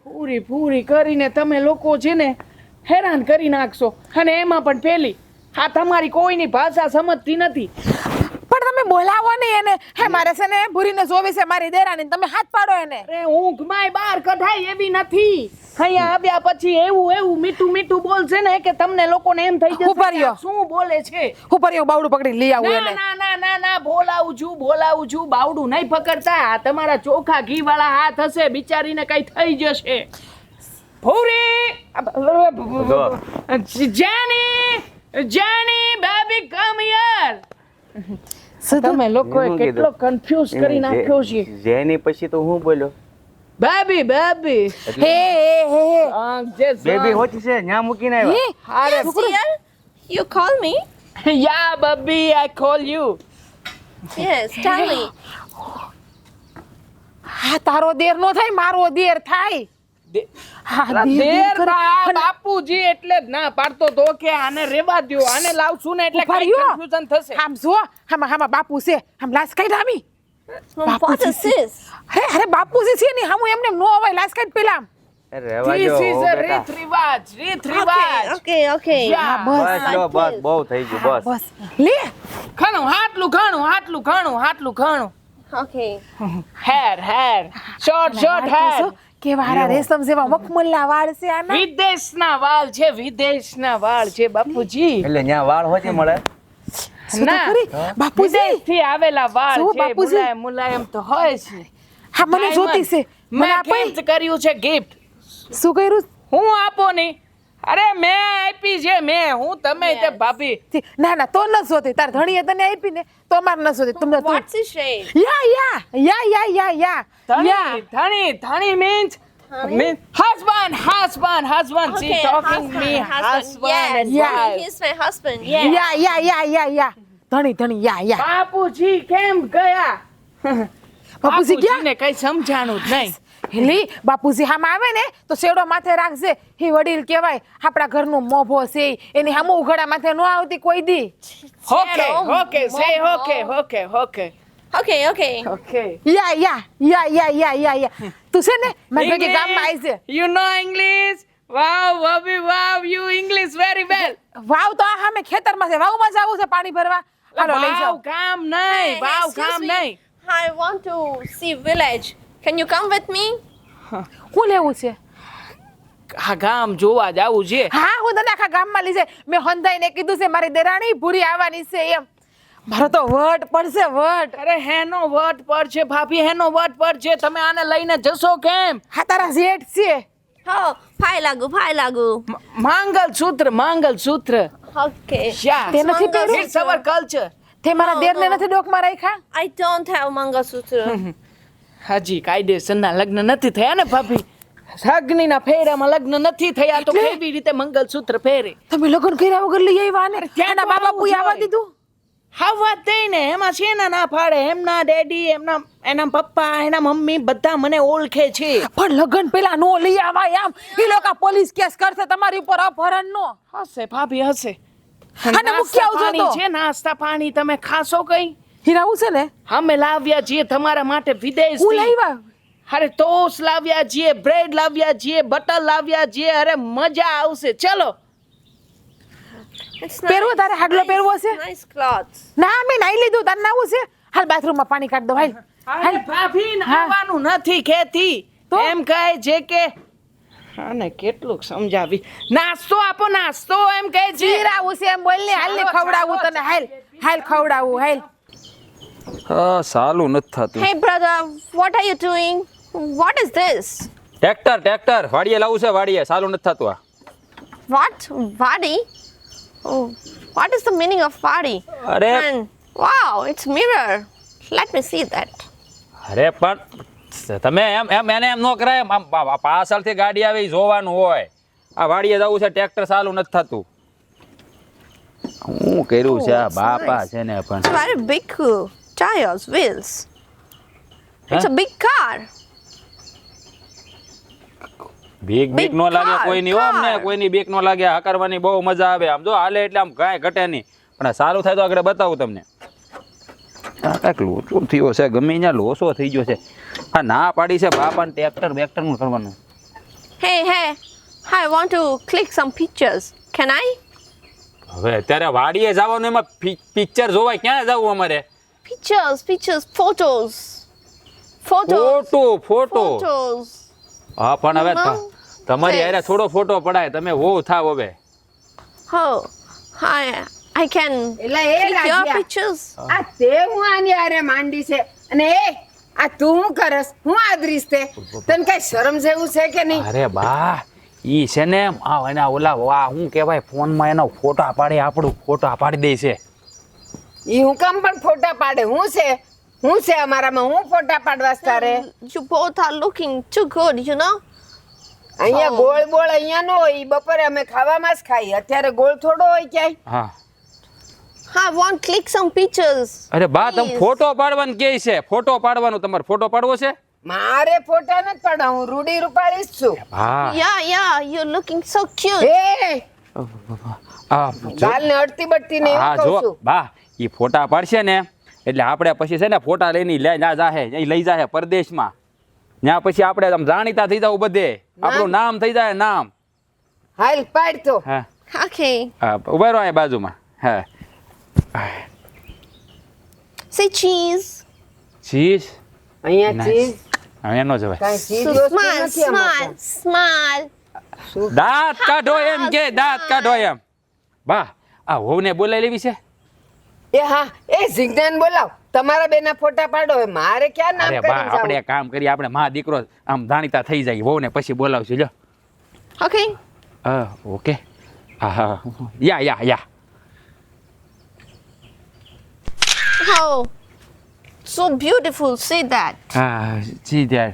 પૂરી પૂરી કરીને તમે લોકો છે ને હેરાન કરી નાખશો. અને એમાં પણ પેલી, હા તમારી કોઈની ભાષા સમજતી નથી. પણ તમે બોલાવો ને એને. હે મારે છે ને ભૂરીને જોવી છે મારી દેરાની, તમે હાથ પાડો એને. અરે ઊંઘમાંય બહાર કઢાય એવી નથી. અહીંયા આવ્યા પછી એવું મીઠું મીઠું બોલશે ને કે તમને લોકોને એમ થઈ જશે ઉપર કે યો. આ શું બોલે છે. ઉપર એવું બાવડું પકડી લઈ આવું ના એને. ના ના ના ના બોલાવું છું બાવડું નહીં પકડતા. આ તમારા ચોખા ઘી વાળા હાથ હશે, બિચારીને કઈ થઈ જશે. ભૂરી જેની બેબી કમ હિયર. તમે લોકોએ શું કેટલો કીધું? કન્ફ્યુઝ કરી નાખ્યો છે. જેની પછી તો હું બોલ્યો બેબી હે બેબી હોતી છે ન્યા મૂકીને આવ્યા અરે Yes, dear. You call me? Yeah બબ્બી I call you. Yes, tell me. હા તારો દેર નો થાય, મારો દેર થાય. હા દેર બા બાપુજી એટલે જ ના પાડતો તો કે આને રેવા દ્યો, આને લાવશું ને એટલે ઉભા કઈ રહ્યો. કન્ફ્યુઝન થશે. આમ જો હામાં બાપુ છે, આમ લાશ કાઢ આમી. What is this? અરે બાપુજી છે ને હામું એમને નો અવાય, લાશ કાઢ પેલા. રહેવા This જો is a બેટા રીત રિવાજ. Okay. હા બસ બસ લો બસ બહુ થઈ ગયું બસ બસ લે. ઘણું હાટલું ઘણું. Okay. હેર શોર્ટ વાળ તો હેર. જો કેવા હારા રેશમ જેવા મખમલના વાળ છે આના. વિદેશના વાળ છે બાપુજી. એટલે ન્યા વાળ હોતી મળે શું તો ના. ખરી? બાપુજી વિદેશથી આવેલા વાળ શું છે, બાપુજી? મુલાયમ તો હોય છે. હા મને જોતી છે, મને મેં આપે. gift કર્યું છે ગિફ્ટ. શું કર્યું? હું આપો નહીં. અરે મેં આપી છે હું તમે તે ભાભી. ના તો ન જોતી, તાર ધણીએ તને આપી ને તો માર ન જોતી. તમને તું What's his shade? યા ધણી means husband. She Okay, talking me husband and Yes, wife. he's my husband. Yeah. યા ધણી યા બાપુજી કેમ ગયા? બાપુજી ગયા? બાપુજીને કઈ સમજાણું જ નહીં. હેલી બાપુજી હામ આવે ને તો શેડો માથે રાખજે. હી વડીલ કહેવાય, આપણા ઘરનો મોભો છે, એની હામુ ઉઘડા માથે નો આવતી કોઈ દી. Okay, say okay. Okay. યા તું છે ને મારી ભેગી ગામમાં આવી છે. You know English? Wow, Bobby, wow, you English very well. વાવ તો આ સામે ખેતરમાં છે, વાવમાં જાવું છે પાણી ભરવા. હાલો લઈ જાઓ. વાવ કામ Hey, નહીં, વાવ excuse કામ me. નહીં. I want to see village. Can you come with me? શું લેવું છે? આ ગામ જોવા જાવું છે. હા હું તને આખા ગામમાં લઈ જાય. મેં હંધાઈને કીધું છે મારી દેરાણી ભૂરી આવવાની છે એમ. મારો તો વટ પડશે વટ. અરે હેનો વટ પર છે ભાભી, હેનો વટ પર છે. તમે આને લઈને જશો કેમ? હા તારા જેઠ છે. Oh, phai lagu. માંગલસૂત્ર. Okay. Yeah. તે નથી પહેર્યું? It's our culture. તે મારા દેરને નથી ડોકમાં રાખ્યા? I don't have Mangalsutra. હજી કાયદેસરના લગ્ન નથી થયા ને ભાભી. સગનીના ફેરામાં લગ્ન નથી થયા તો એટલે? કેવી રીતે મંગલસૂત્ર પહેરે? તમે લગ્ન કર્યા વગર લઈ આવ્યા ને? ત્યાં એના તો બા આવું બાપુએ જ આવવા હોય. દીધું? હા વાત થઈ ને, એમાં છે ને ના પાડે. એમના ડેડી, એના પપ્પા, એના મમ્મી બધા મને ઓળખે છે. પણ લગ્ન પેલા નો લઈ આવાય આમ. ઈ લોકો પોલીસ કેસ કરશે તમારી ઉપર અપહરણ નો. હશે ભાભી હશે. અને મૂકી આવજો પાણી તો. છે, નાસ્તા પાણી તમે ખાશો કઈ? હીરાવું છે ને? અમે લાવ્યા છીએ તમારા માટે હું વિદેશથી. લાવ્યા. અરે ટોસ્ટ લાવ્યા છીએ, બ્રેડ લાવ્યા છીએ, બટર લાવ્યા છીએ. અરે મજા આવશે. ચલો. It's પહેરવો તારે હાડલો પહેરવો છે? Nice clothes. ના મેં નાઈ લીધું, તારે નાવું છે? હાલ બાથરૂમમાં પાણી કાઢ દો હાલ. અરે ભાભી નાવાનું નથી ખેતી. તો? એમ કહે છે કે આને કેટલું સમજાવી. નાસ્તો આપો, નાસ્તો એમ કહે છે. હીરાવું છે એમ બોલ ને. હાલ ને ખવડાવું તને. હાલ ખવડાવું હાલ. સાલું નથી થતું. Hey brother, what are you doing? What is this? Tractor વાડીએ લાવું છે, વાડીએ સાલું નથી થતું આ. What? Vadi? Oh, what is the meaning of Vadi? અરે And wow, it's mirror. Let me see that. અરે પણ તમે એમ એને એમ ન કરાય. આમ પાછળથી ગાડી આવે ઈ જોવાનું હોય. આ વાડીએ જવું છે, ટ્રેક્ટર સાલું નથી થતું. હું કર્યું છે આ it's બાપા nice. છે ને પણ It's very big tires, wheels. It's a big car. બીક Big નો લાગે car, કોઈની હો અમને, car. કોઈની બીક નો લાગે. હકારવાની બહુ મજા આવે. આમ જો હાલે એટલે આમ કાંઈ ઘટે નહીં. પણ આ સારું થાય તો આગળ બતાવું તમને. આ કાંઈક લોચો થયો છે, ગમે ત્યાં લોચો થઈ ગયો છે. આ ના પાડી છે બાપાને ટ્રેક્ટરનું કરવાનું. Hey, I want to click some pictures. Can I? હવે અત્યારે વાડીએ જવાનું, એમાં પિક્ચર જોવાય ક્યાં જવું અમારે? Pictures, photos. Photos. હા પણ હવે Mom, તમારી yes. યારે થોડો ફોટો પડાય, તમે વહુ થાવ હવે. Oh, I can એટલે એ click your રાખ્યા. pictures. આ તે હું આની હારે માંડી છે અને આ તું શું કરસ? હું આદરીશ તે? તને કઈ શરમ જેવું છે કે નહીં? અરે બા, ઈ છે ને એના ઓલા વાહ શું કહેવાય ફોનમાં એનો ફોટા પાડી આપણું ફોટા પાડી દે છે. ઈ હું કામ પણ ફોટા પાડે? હું છે અમારામાં? હું ફોટા પાડવા તારે? You both are looking too good, you know. અહીંયા ગોળ બોળ અહીંયા નો હોય. ઈ બપોરે અમે ખાવામાં જ ખાઈ. અત્યારે ગોળ થોડો હોય ક્યાંય? હા I want click some pictures. અરે બા તમે Please. ફોટો પાડવાનું કે છે, ફોટો પાડવાનું, તમારે ફોટો પાડવો છે? મારે ફોટા નથી પાડવા. હું રૂડી રૂપાળી જ છું. હા Yeah, you're looking so cute. એ આ જો- ગાલ ને અડતી બટતી ને હા એવું કહું જો છું. બા ઈ ફોટા પાડશે ને એટલે આપણે પછી છે ને ફોટા લઈને લઈ જાહે પરદેશમાં. ત્યાં પછી આપણે આમ જાણીતા થઈ જાવ બધે, આપણું નામ થઈ જાય નામ. હાલ પાડ તો. હા Okay. ઉભા રહો અહીંયા બાજુમાં. હા Say cheese. ચીઝ અહીંયા Nice. ચીઝ એનો જવાય. કાંઈ ચીજ So વસ્તુ smile, નથી આમાં smile, smile. તો. દાંત કાઢો એમ કે દાંત કાઢો એમ. બા આ વહુને બોલાવી લેવી છે. એ હા એ જિજ્ઞાન બોલાવ. તમારા બેના ફોટા પાડો. હવે મારે ક્યાં નામ અરે બા કરીને આપણે જાવું? એક કામ કરીએ, આપણે માં દીકરો આમ જાણીતા થઈ જાય, વહુને પછી બોલાવશું. જો Okay. ઓકે. હા યા Oh, so beautiful. See that. હા જી દ્યાર.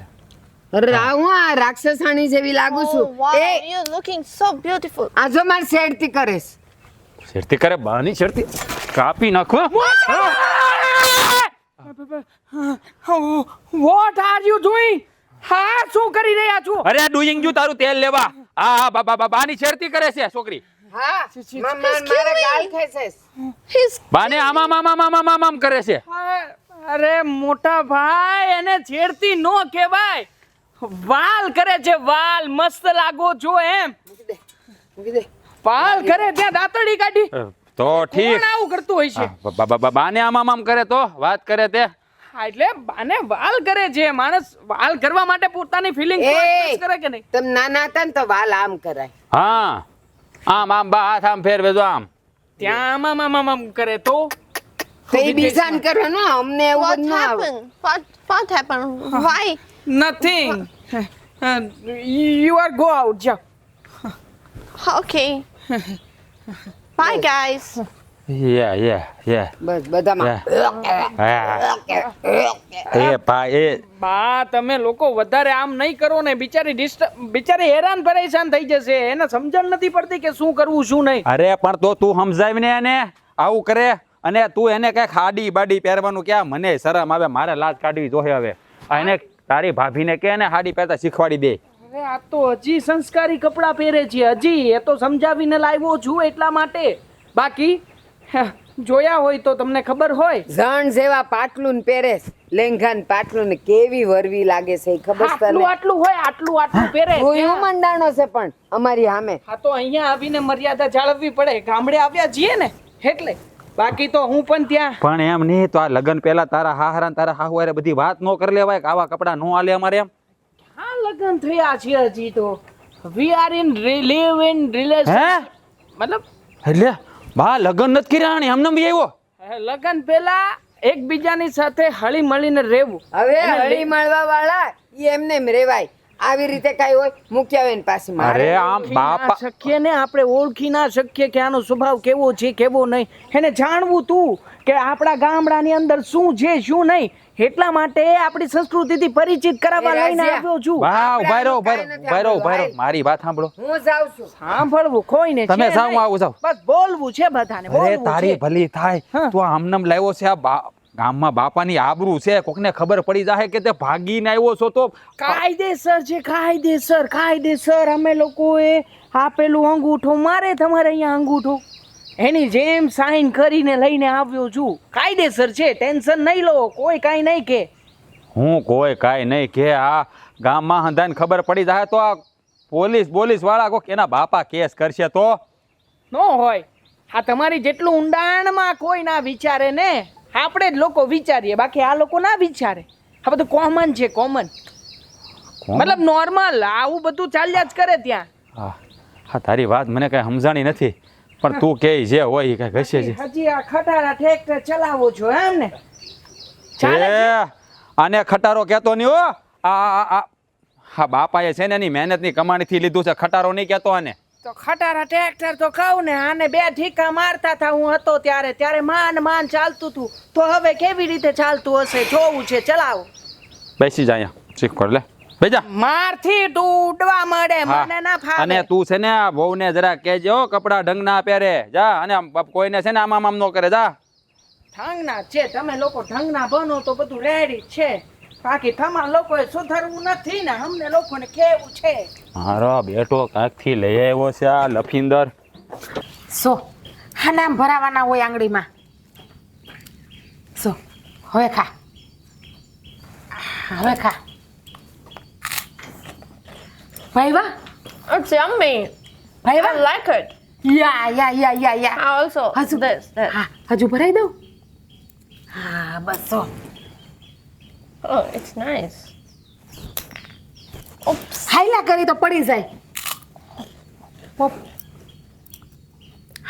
અરે હું આ રાક્ષસાણી જેવી લાગુ Oh, છું. wow, A you're looking so beautiful. આ જો મારી શેરતી કરેશ. શેરતી કરે બાની શેરતી કાપી નાખો. What are you doing? હા શું કરી રહ્યા છો? અરે ડુઈંગ જો તારું તેલ લેવા. હા બાની શેરતી કરે છે છોકરી. હા મારા ગાલ ખેંચેશ. He's બાને આમ કરે છે. અરે મોટા ભાઈ એને છેડતી નો કહેવાય, વાલ કરે છે વાલ. મસ્ત લાગો છો એમ. મૂકી દે. વાલ કરે ત્યાં દાંતડી કાઢી. તો ઠીક. કોણ આવું કરતું હોય છે? બાને આમ કરે તો વાત કરે તે. હા, એટલે બાને વાલ કરે છે. માણસ વાલ કરવા માટે પોતાની ફિલિંગ એ! કરે કે નહીં? તમે નાના હતા ને તો વાલ આમ કરાય. હા આમ બા હાથ આમ ફેરવે જો આમ. ત્યાં આમ કરે તો તો એ બીજાને કરો ને, અમને એવું what બધું ના આવડે. happened? What happened? Why? Nothing. You are go out. જાઓ. Okay. Bye, guys. યા બસ બધામાં એ ભાઈ એ બા તમે લોકો વધારે આમ નહીં કરો ને. બિચારી હેરાન પરેશાન થઈ જશે. એને સમજણ નથી પડતી કે શું કરવું શું નહીં. અરે પણ તો તું સમજાવીને એને આવું કરે, અને તું એને કઈક હાડી બાડી પહેરવાનું ક્યાં? મને શરમ આવે, મારે લાજ કાઢવી જોઈએ હવે. આ એને તારી ભાભીને કે ને હાડી પહેરતા શીખવાડી દે. હવે આ તો હજી સંસ્કારી કપડાં પહેરે છે. હજી એ તો સમજાવીને લાવ્યો છું એટલા માટે. બાકી જોયા હોય તો તમને ખબર હોય. ઝણ જેવા પાટલું ને પહેરેશ. લેંઘા ને પાટલું ને કેવી વરવી લાગે છે એ ખબર છે આટલું તને? આટલું હોય, આટલું પહેરે. હું મંડાણો છે પણ અમારી સામે. હા તો અહીંયા આવીને મર્યાદા જાળવવી પડે. ગામડે આવ્યા છીએ ને એટલે. બાકી તો હું પણ ત્યાં. પણ એમ નહીં તો આ લગ્ન પહેલા તારા હાહરા ને તારા હાહુ હારે બધી વાત ન કરી લેવાય કે આવા કપડા નો આલે અમારે એમ. હા લગ્ન થયા છે હજી તો. We are in live in relation. હે મતલબ એટલે બા લગ્ન નથી કર્યા ને એમને બી આવ્યો. લગ્ન પહેલા એકબીજાની સાથે હળી મળીને રહેવું. હવે હળી મળવા વાળા ઈ એમને એમ રેવાય. આવી રીતે કઈ હોય મૂક્યા હોય ને પાછી મારે. અરે આમ ઓળખી ના બાપા શકીએ ને આપણે. ઓળખી ના શકીએ કે આનો સ્વભાવ કેવો છે કેવો નહીં. એને જાણવું તું કે આપણા ગામડાની અંદર શું છે શું નહીં. એટલા માટે આપણી સંસ્કૃતિથી પરિચિત કરાવવા લઈને આવ્યો છું. વાહ ઉભા રહો આપણે ઉભા રહો ઉભા રહો મારી વાત સાંભળો. હું જાઉં છું. સાંભળવું કોઈને તમે છે જાઓ, નહીં. આવું જાઓ. બસ બોલવું છે બધાને. અરે બોલવું તારી છે. ભલી થાય. હા. તું આમનમ લાવ્યો છે આ ગામમાં બાપાની આબરૂ છે, કોકને ખબર પડી જાય કે તે ભાગીને આવ્યો છો તો કાયદેસર છે. કાયદેસર અમે લોકોએ આપેલું અંગૂઠો મારે તમારે અહીંયા અંગૂઠો એની જેમ સાઈન કરીને લઈને આવ્યો છું. કાયદેસર છે. ટેન્શન નહીં લો. કોઈ કાંઈ નહીં કે. હું કોઈ કાંઈ નહીં કે આ ગામમાં હંધાને ખબર પડી જાય તો આ પોલીસ વાળા કોક એના બાપા કેસ કરશે તો નો હોય. આ તમારી જેટલું ઊંડાણમાં કોઈ ના વિચારે ને આપણે જ લોકો વિચારીએ, બાકી આ લોકો ના વિચારે. આ બધું કોમન છે, કોમન. મતલબ નોર્મલ આવું બધું ચાલ્યા જ કરે ત્યાં. હા હા, તારી વાત મને કઈ સમજાણી નથી, પણ તું કે જે હોય એ કઈ ઘસે છે. હજી આ ખટારા ટ્રેક્ટર ચલાવો છો એમ ને? એ આને ખટારો કહેતો નહીં હો. હા બાપાએ છે ને એની મહેનતની કમાણીથી લીધું છે, ખટારો નહીં કહેતો આને. તો ખટારા ટ્રેક્ટર તો કહું ને, આને 2 ઠીકા મારતા હતા હું હતો ત્યારે માંડ ચાલતું હતું. તો હવે કેવી રીતે ચાલતું હશે જોવું છે, ચલાવો. બેસી જા અહીંયા, શીખ કર લે, બેજા. મારથી તૂટવા મળે, મને ના ફાવે. અને તું છે ને આ વહુને જરા કહેજો કપડા ઢંગના પહેરે જા, અને કોઈને છે ને આમ નો કરે જા. ઢંગના છે, તમે લોકો ઢંગના બનો તો બધું રેડી છે, બાકી તમારા લોકોએ સુધરવું નથી ને, અમને લોકોને કેવું છે. મારો બેટો કાંકથી લઈ આવ્યો છે આ લફિંદર. હા નામ ભરાવાના હોય આંગળીમાં. હવે ખા, હવે ખા. ભાઈ વાહ, It's yummy. ભાઈ I વાહ. like it. Yeah I also હજુ this. હા, હજુ ભરાઈ દઉં. હા બસ જો. Oh, it's nice. Oops. હાઈલા કરી તો પડી જાય. પોપ.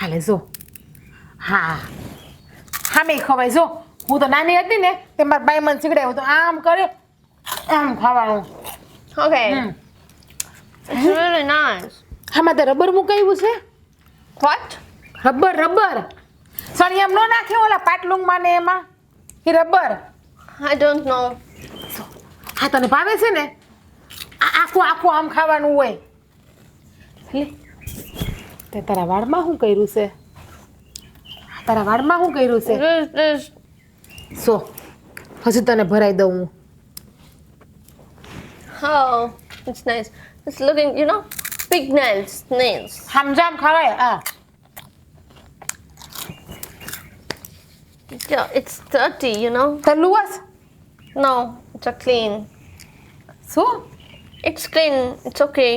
હાલે જો. હા હામે ખવાય જો. હું તો નાની હતી ને તે મારા બાઈ મને શીખડાવ્યું તો આમ કરે આમ ખાવાનું. Okay. It's really nice. આમાં તો રબર મુકાયું છે. What? રબર સળિયામ નો નાખે ઓલા પાટલુંગમાં ને એમાં એ રબર. I don't know. હા તને ભાવે છે ને? આખું આમ ખાવાનું હોય. લે તે તારા વાળમાં શું કર્યું છે? તારા વાળમાં શું કર્યું છે? This. સો હજુ તને ભરાઈ દઉં હું. Oh, it's nice. It's looking, you know, big nails. સમજામ ખવાય. હા Yeah, it's dirty, you know. તલુઆસ No, it's a clean. શું It's clean. It's okay.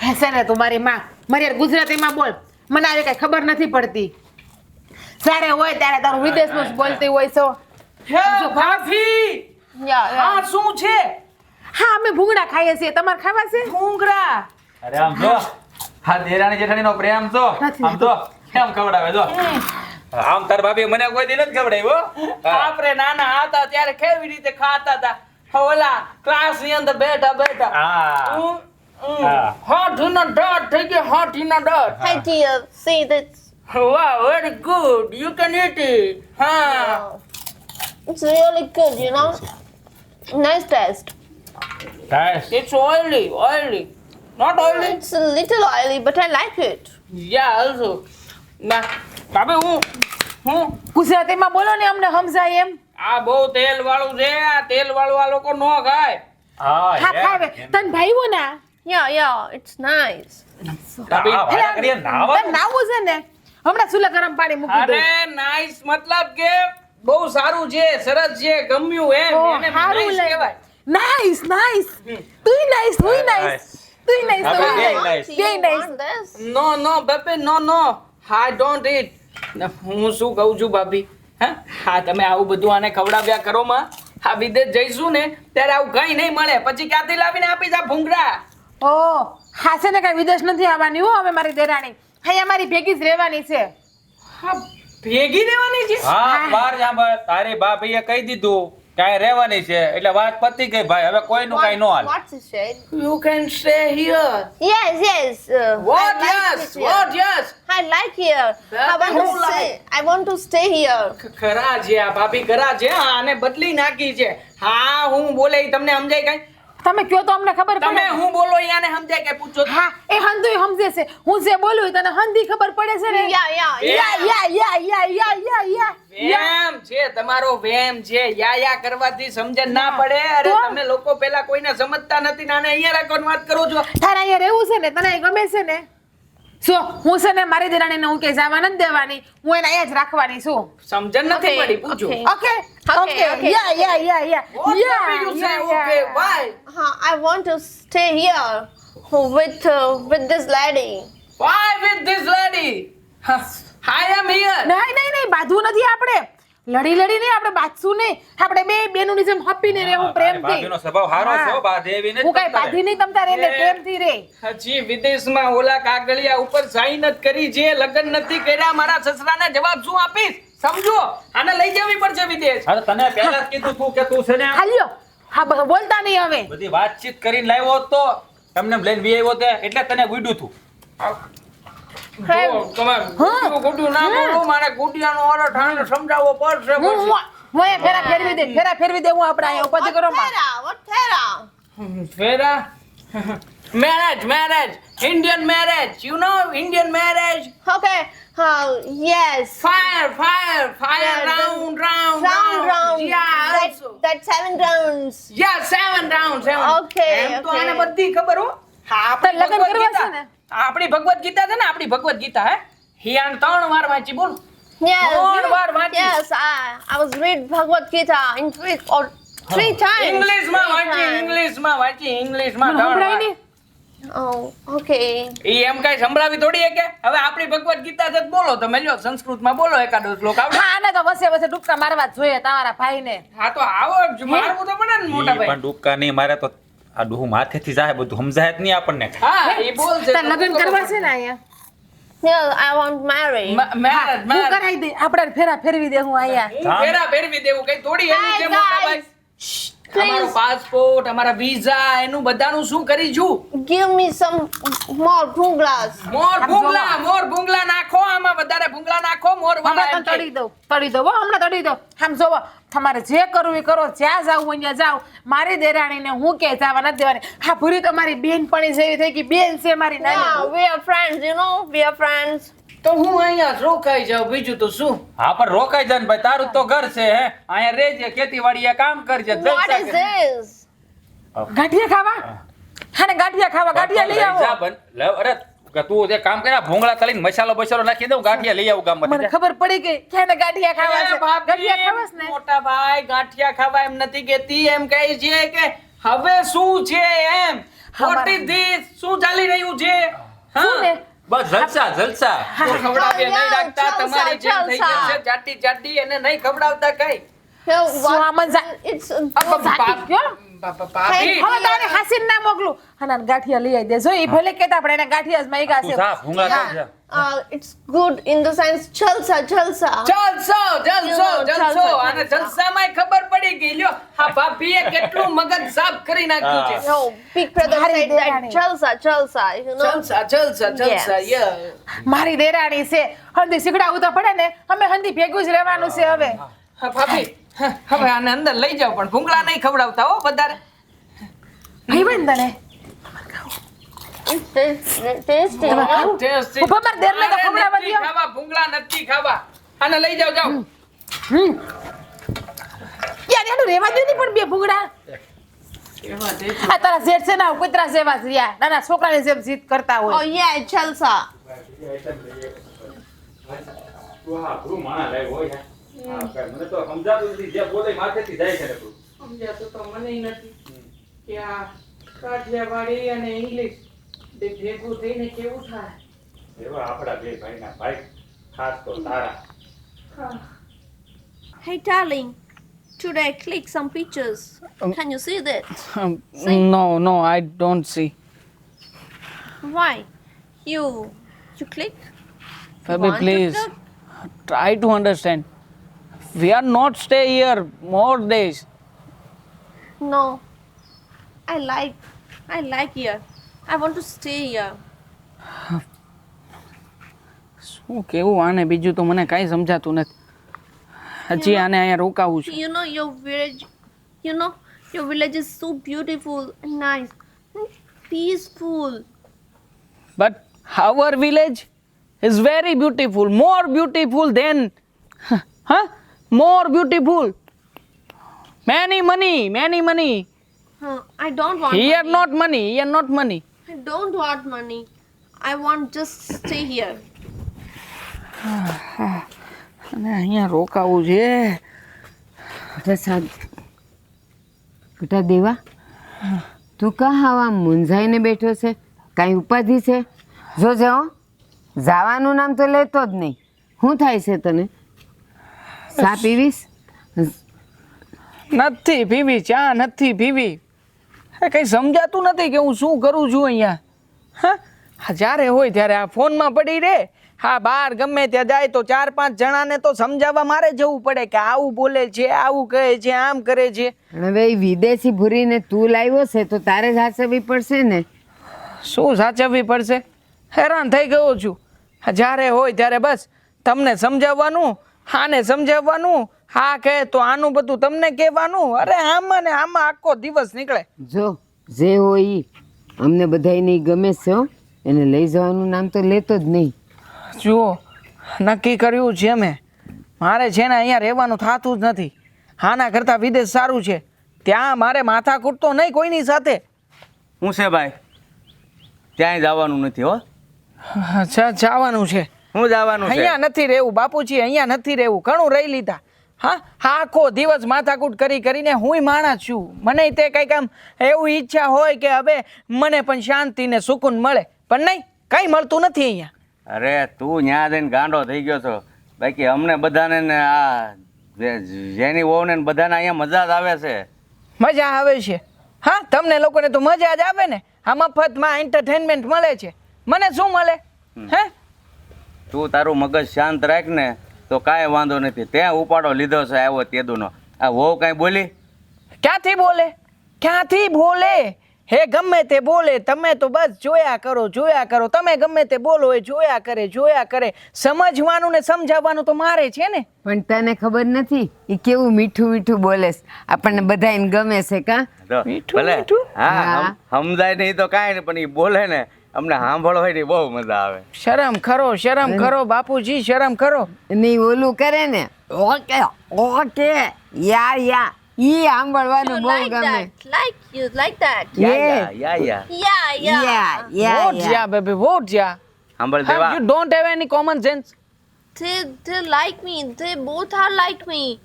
હશે ને તું મારી માં મારી યાર ગુજરાતીમાં બોલ. મને આવી કઈ ખબર નથી પડતી. જ્યારે હોય ત્યારે તારું વિદેશમાં જ બોલતી હોય છો. હે ભાભી, Yeah. આ શું છે? હા અમે ભૂંગળા ખાઈએ છીએ. તમારે ખાવા છે? ભૂંગળા. અરે આમ જો, હા દેરાણી જેઠાણીનો પ્રેમ જો, આમ જો કેમ ખવડાવે જો. આમ તાર ભાભી મને કોઈ દી નથી ખવડાવ્યો. આપણે નાના હતા ત્યારે કેવી રીતે ખાતા હતા, ઓલા ક્લાસ ની અંદર બેઠા હા. હાથીના દાંત થઈ ગયા, હાથીના દાંત. Hi, dear. See this? વાહ, very good, you can eat it. હા, It's really good, you know. Nice taste. It's oily, not oily. It's a little oily, but I like it. Yeah also. ના ભાભી, હું ગુજરાતીમાં બોલો ને અમને સમજાય એમ. આ બહુ તેલ વાળું છે, આ તેલ વાળું આ લોકો નો ખાય. હા ખાવે તને ભાઈઓ ના Yeah. It's nice. તને નાવું છે ને હમણાં ચૂલા ગરમ પાણી મૂકી દઉં. અરે નાઈસ મતલબ કે બહુ સારું છે, સરસ છે, ગમ્યું એમ, એને નાઈસ કહેવાય. નાઈસ તુંય નાઈસ Nice. You બેય nice. want this? No baby, no I don't it. હું શું કહું છું ભાભી, હા તમે આવું બધું આને ખવડાવ્યા કરો માં. આ વિદેશ જઈશું ને ત્યારે આવું કઈ નહીં મળે, પછી ક્યાંથી લાવીને આપીશ આ ભૂંગળા? ઓ હા છે ને કઈ વિદેશ નથી આવવાની હો. હવે મારી દેરાણી અહીંયા મારી ભેગી જ રહેવાની છે. હા ભેગી રહેવાની છે. હા વાર સાંભળ, તારી ભાભીએ કહી દીધું કાંઈ રહેવાની છે એટલે વાત પતી ગઈ ભાઈ, હવે કોઈનું કાંઈ નો હાલ. What's this shade? You can stay here. Yes. What I like yes, it here. What yes. I like here. I want to stay here. ખરા છે આ ભાભી, ખરા છે. હા, આને બદલી નાખી છે. હા હું બોલે ઈ તમને સમજાય કઈ? તમે કયો તો અમને ખબર તમે પડે. હું બોલો ઈ આને સમજાય કે પૂછો તો? હા એ હંધુય સમજે છે. હું જે બોલું એ તને હંધી ખબર પડે છે ને. Yeah. યા. વેમ છે તમારો, વેમ છે. યા કરવાથી સમજણ ના પડે. અરે તો? તમે લોકો પેલા કોઈને સમજતા નથી ને આને અહીંયા રાખવાની વાત કરો છો. તારે અહીંયા રહેવું છે ને તને અહીં ગમે છે ને. હું છે ને મારી દેરાણીને હું કે જવા નથી દેવાની, હું એને અહીંયા જ રાખવાની છું. સમજણ નથી Okay, પડી, પૂછો. okay. Okay yeah. What do you say? Okay, why? I want to stay here with this lady. Why with this lady? I am here. નહીં બાંધવું નથી આપણે. લડી નહીં આપણે બાજશું નહીં, આપણે બે બેનોની જેમ હપીને રહેવું પ્રેમથી. ભાભીનો સ્વભાવ સારો છે હો, હા. બાધે એવી નથી હું કઈ તમતારે. બાધી નહીં તમતારે, એટલે પ્રેમથી રે. હજી વિદેશમાં ઓલા કાગળિયા ઉપર સહી નથી કરી, જે લગ્ન નથી કર્યા, મારા સસરાને જવાબ શું આપીશ? સમજો, આને લઈ જવી પડશે વિદેશ. હા, તો તને પહેલા જ કીધું તું કે તું છે ને હાલ્યો હા બોલતા નહીં હવે. બધી વાતચીત કરીને લાવ્યો હોત તો તમને લઈને બી આવ્યો તે એટલે તને ગુડ્યું તું. જો, તમે ખોટું ના બોલો, મારે ગુડિયાનો ઓરો ઠાણે સમજાવવો પડશે. હું એ ફેરા ફેરવી દે હું આપણે અહીંયા ઉપાધિ કરો માં. What Thera? ફેરા marriage, Indian marriage, you know Indian marriage. Okay. Yes. Fire, Yeah, round. That, Yeah, also. that 7 rounds. Yeah, 7 rounds. Okay, એમ તો okay. આને બધી ખબર હો. હા, આપણી તો લગ્ન ભગવદ્ કરવા છે ગીતા. ને? આપણી ભગવદ્ ગીતા છે ને, આપણી ભગવદ્ ગીતા હે હિયાન 3 વાર વાંચી બોલ. Yes. More વાર વાંચી. Yes, I was read Bhagavad Gita in 3 or 3 times. ઇંગ્લિશમાં Three વાંચી, times. ઇંગ્લિશમાં મને 3 સંભળાય વાર. નહીં. Oh, okay. ઈ એમ કઈ સંભળાવી થોડી કે હવે આપણી ભગવદ્ ગીતા જ બોલો તમે, લ્યો સંસ્કૃતમાં બોલો એકાદો શ્લોક આવડે. હા આને તો વસે ડૂબકા મારવા જ જોઈએ તમારા ભાઈને. હા તો આવો જ મારવું તો પડે ને મોટા ઈ ભાઈ. પણ ડૂબકા નહીં મારે તો આ ડોહું માથેથી જાય બધું સમજાય જ નહીં આપણને. હા એ બોલ છે. તાર લગ્ન કરવા છે ને અહીંયા? Yeah, I want marry. Marriage હું કરાઈ દે, આપણે ફેરા ફેરવી દે હું અહીંયા. હું ફેરા ફેરવી દેવું કઈ થોડી એની છે Hi, મોટા guys. ભાઈ. અમારો પાસપોર્ટ, અમારા વિઝા, એનું બધાનું શું કરીશું? Give me some more bunglas. મોર ભૂંગળા નાખો, આમાં વધારે ભૂંગળા નાખો, મોર વાળા હમણાં એમ તો કે. તળી દઉં હો, હમણાં તળી દઉં. આમ જોવો, તમારે જે કરવું એ કરો, જ્યાં જાવું હોય ત્યાં જાઓ. મારી દેરાણીને હું કે જવા નથી દેવાની. હા ભૂરી તો મારી બેનપણી જેવી થઈ ગઈ, બેન છે મારી Yeah, નાની. we are friends, you know, we are friends. તો હું અહીંયા જ રોકાઈ જાઉં, બીજું તો શું? હા પણ રોકાઈ જાય ને ભાઈ, તારું જ તો ઘર છે હે, અહીંયા રહેજે, ખેતીવાડીએ કામ કરજે, What જલસા is કરજે. this? ગાંઠિયા ખાવા? હા ને ગાંઠિયા ખાવા, ગાંઠિયા લઈ જા આવો. બન, લે, અરે કે તું જે કામ કર્યા ભોંગળા તળીને મસાલો બસાલો નાખી દઉં, ગાંઠિયા લઈ આવું ગામમાંથી. મને ખબર પડી ગઈ કે એને ગાંઠિયા ખાવા એ છે. ભાભી, ગાંઠિયા ખાવા છે ને? મોટા ભાઈ ગાંઠિયા ખાવા એમ નથી કેતી, એમ કહે છે કે હવે શું છે એમ. What is this? શું ચાલી રહ્યું છે? શું ને? બસ જલસા જલસા. ખવડાવીએ નહીં Yeah, રાખતા, જલસા, તમારી જેમ થઈ ગયું છે, જલસા. જાડી એને નહીં ખવડાવતા કઈ. Here, શું આમાં જા- It's જાતી ગયો? ભાભી હવે તારે હાસીને ના મોકલું. અને આને ગાંઠિયા લઈ આવી દે. જો ઈ ભલે કહેતા આપણે એને ગાંઠિયા જ માંગ્યા તું છે. જા ભોંગળા હા. તળ જા. it's good in the sense jalsa. જલસો જલસો. અને જલસામાં ખબર પડી ગઈ, લ્યો આ ભાભીએ કેટલું મગજ સાફ કરી નાખ્યું છે. No, big brother Hari said that Devani. jalsa, you know. જલસા Yes. yeah. મારી દેરાણી છે, હંધી શીખડાવું તો પડે ને. અમે હંધી ભેગું જ રહેવાનું છે હવે. હા, ભાભી હવે આને અંદર લઈ જાઓ, પણ ભૂંગળા નહીં ખવડાવતા હો વધારે. ભાઈબંધ તને. It's tasty. તમે ખાવું? ટેસ્ટી. ઉભા માર દેરને તો મારે ખવડાવવા નથી દ્યો. ખાવા, ભૂંગળા નથી ખાવા. આને લઈ જાઓ, જાઓ. યાર એનું રહેવા દે ને પણ બે ભૂંગળા. એવા છે. આ તારા જેઠ છે ને આવું કૂતરા જેવા જ રહ્યા. નાના છોકરાની જેમ જીદ કરતા Oh હોય. yeah, jalsa. તું હા ભૂ માણા લાવ્યો હોય હે. હા, કાંઈ મને તો સમજાતું નથી, જે બોલે માથેથી જાય છે ને તું. સમજાતું તો મનેય નથી કે આ કાઠિયાવાડી અને ઇંગ્લિશ બે ભેગું થઈને કેવું થાય. એવા આપણા બે ભાઈના ભાઈ, ખાસ તો તારા. Hey darling, today I click some pictures. Can you see that? No, I don't see. Why? You click? Baby, Want to please click? try to understand. We are not stay here more days. No. I like here. I want to stay here. શું કેવું આને, બીજું તો મને કાંઈ સમજાતું નથી. હજી આને અહીંયા રોકાવું છે. You know your village is so beautiful and nice and peaceful. But our village is very beautiful, more beautiful than, more beautiful. Many money. I don't want Here money. not money. I don't want money. I want just stay here. અને અહીંયા રોકાવું છે. પ્રસાદ બેટા દેવા, તું કા આવા મૂંઝાઈને બેઠો છે? કાંઈ ઉપાધિ છે? જોજે હો, જવાનું નામ તો લેતો જ નહીં. શું થાય છે તને? ચા પીવીશ? નથી પીવી ચા, નથી પીવી. કંઈ સમજાતું નથી કે હું શું કરું છું અહીંયા. હા, જ્યારે હોય ત્યારે આ ફોનમાં પડી રે. હા, બહાર ગમે ત્યાં જાય તો 4-5 જણાને તો સમજાવવા મારે જવું પડે કે આવું બોલે છે, આવું કહે છે, આમ કરે છે. પણ હવે એ વિદેશી ભૂરીને તું લાવ્યો છે તો તારે જ સાચવવી પડશે ને. શું સાચવવી પડશે? હેરાન થઈ ગયો છું. જ્યારે હોય ત્યારે બસ તમને સમજાવવાનું, આને સમજાવવાનું, હા કહે તો આનું બધું તમને કહેવાનું. અરે આમાં ને આમાં આખો દિવસ નીકળે. જો જે હોય ઈ અમને બધાયને ઈ ગમે છે હો. એને લઈ જવાનું નામ તો લેતો જ નહીં. જુઓ, નક્કી કર્યું છે મેં. મારે છે ને અહીંયા રહેવાનું થતું જ નથી. આના કરતાં વિદેશ સારું છે. ત્યાં મારે માથાકૂટ તો નહીં કોઈની સાથે. શું છે ભાઈ? ક્યાંય જવાનું નથી હો. અચ્છા, જવાનું છે. શું જવાનું છે? અહીંયા નથી રહેવું બાપુજી, અહીંયા નથી રહેવું. ઘણું રહી લીધા. હા, આખો દિવસ માથાકૂટ કરીને હુંય માણસ છું. મને તે કંઈક આમ એવું ઈચ્છા હોય કે હવે મને પણ શાંતિ ને સુકૂન મળે, પણ નહીં, કંઈ મળતું નથી અહીંયા. અરે તું ન્યા જઈને ગાંડો થઈ ગયો છો. બાકી અમને બધાને ને આ જેની વહુને ને બધાને અહીંયા મજા જ આવે છે. મજા આવે છે? હા, તમને લોકોને તો મજા જ આવે ને. આ મફતમાં એન્ટરટેનમેન્ટ મળે છે. મને શું મળે? હે, તું તારું મગજ શાંત રાખ ને તો કાંઈ વાંધો નથી. ત્યાં ઉપાડો લીધો છે આવ્યો તેદુનો. આ વહુ કાંઈ બોલી? ક્યાંથી બોલે? ક્યાંથી બોલે? હે ગમે તે બોલે, તમે તો બસ જોયા કરો. તમે ગમે તે બોલો એ જોયા કરે. સમજવાનું ને સમજાવવાનું તો મારે છે ને. પણ તને ખબર નથી ઈ કેવું મીઠું મીઠું બોલે છે. આપણને બધાયને ગમે છે કા? તો મીઠું, ભલે. મીઠું? હા, સમજાય નહીં તો કાંઈ નહીં, પણ એ બોલે ને અમને સાંભળો હોય ને બહુ મજા આવે. શરમ કરો બાપુજી, શરમ કરો. નહીં ઓલું કરે ને ઓકે યા ઈ સાંભળવાનું બહુ ગમે. You like that? Yeah yeah what yeah baby, what yeah. સાંભળ દેવા. You don't have any common sense. They like me. They both are like me.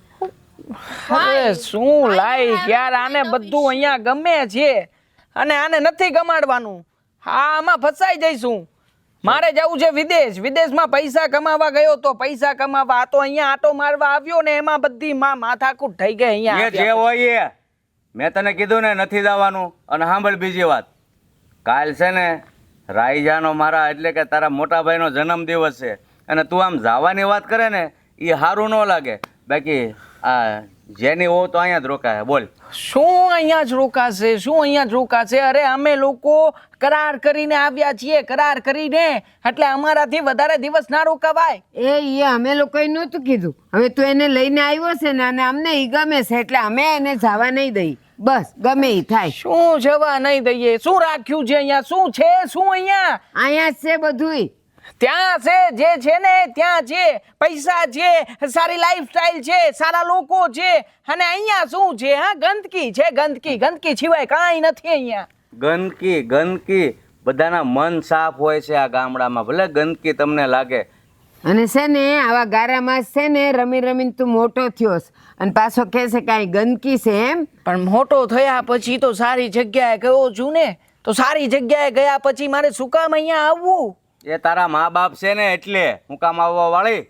અરે શું લાઈક યાર, આને બધું અહીંયા ગમે છે અને આને નથી ગમાડવાનું. આમાં ફસાઈ જઈશું. મારે જવું છે વિદેશમાં પૈસા કમાવા ગયો તો પૈસા કમાવા. આ તો અહીંયા આટો મારવા આવ્યો ને એમાં બધી માથાકૂટ થઈ ગઈ અહીંયા. એ જે હોય એ મેં તને કીધું ને નથી જવાનું. અને સાંભળ બીજી વાત, કાલ છે ને રાઈજાનો મારા એટલે કે તારા મોટા ભાઈનો જન્મદિવસ છે અને તું આમ જવાની વાત કરે ને એ સારું ન લાગે. બાકી આ જેની હો તો અહીંયા જ રોકાય. બોલ. શું અહીંયા જ રોકાશે? અરે અમે લોકો કરાર કરીને આવ્યા છીએ, કરાર કરીને. એટલે અમારાથી વધારે દિવસ ના રોકાવાય. એ અમે લોકોએ નહોતું કીધું. હવે તું એને લઈને આવ્યો છે ને અને અમને ઈ ગમે છે એટલે અમે એને જવા નહીં દઈ. બસ ગમે ઈ થાય. શું જવા નહીં દઈએ? શું રાખ્યું છે અહીંયા? શું છે? શું અહીંયા? અહીંયા જ છે બધુંય. ત્યાં છે જે છે ને ત્યાં છે. પૈસા છે, સારી લાઈફસ્ટાઈલ છે, સારા લોકો છે. અને અહીંયા શું છે? હા, ગંદકી છે. ગંદકી સિવાય કાંઈ નથી અહીંયા. ગંદકી બધાના મન સાફ હોય છે આ ગામડામાં. ભલે ગંદકી તમને લાગે. અને છે ને આવા ગારામાં છે ને રમીને તું મોટો થયો છે અને પાછો કહે છે કાંઈ ગંદકી છે એમ. પણ મોટો થયા પછી તો સારી જગ્યાએ ગયો છું ને. તો સારી જગ્યાએ ગયા પછી મારે શું કામ અહીંયા આવવું? એ તારા મા બાપ છે ને એટલે હું કામ આવવા વાળી.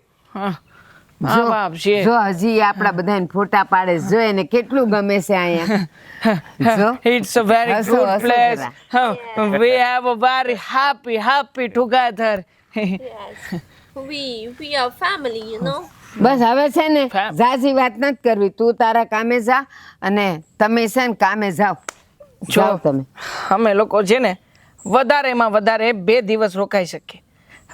મા બાપ છે. જો હજી આપણા બધાને ફોટા પાડે. જો એને કેટલું ગમે છે અહીંયા. જો It's a very હસો, good હસો place. જરા. We have a very happy together. Yes. We are family, you know. બસ હવે છે ને ફેમ. ઝાઝી વાત નથી કરવી. તું તારા કામે જા અને તમે છે ને કામે જાઓ. જાઓ તમે. અમે લોકો છે ને વધારેમાં વધારે 2 દિવસ રોકાઈ શકીએ.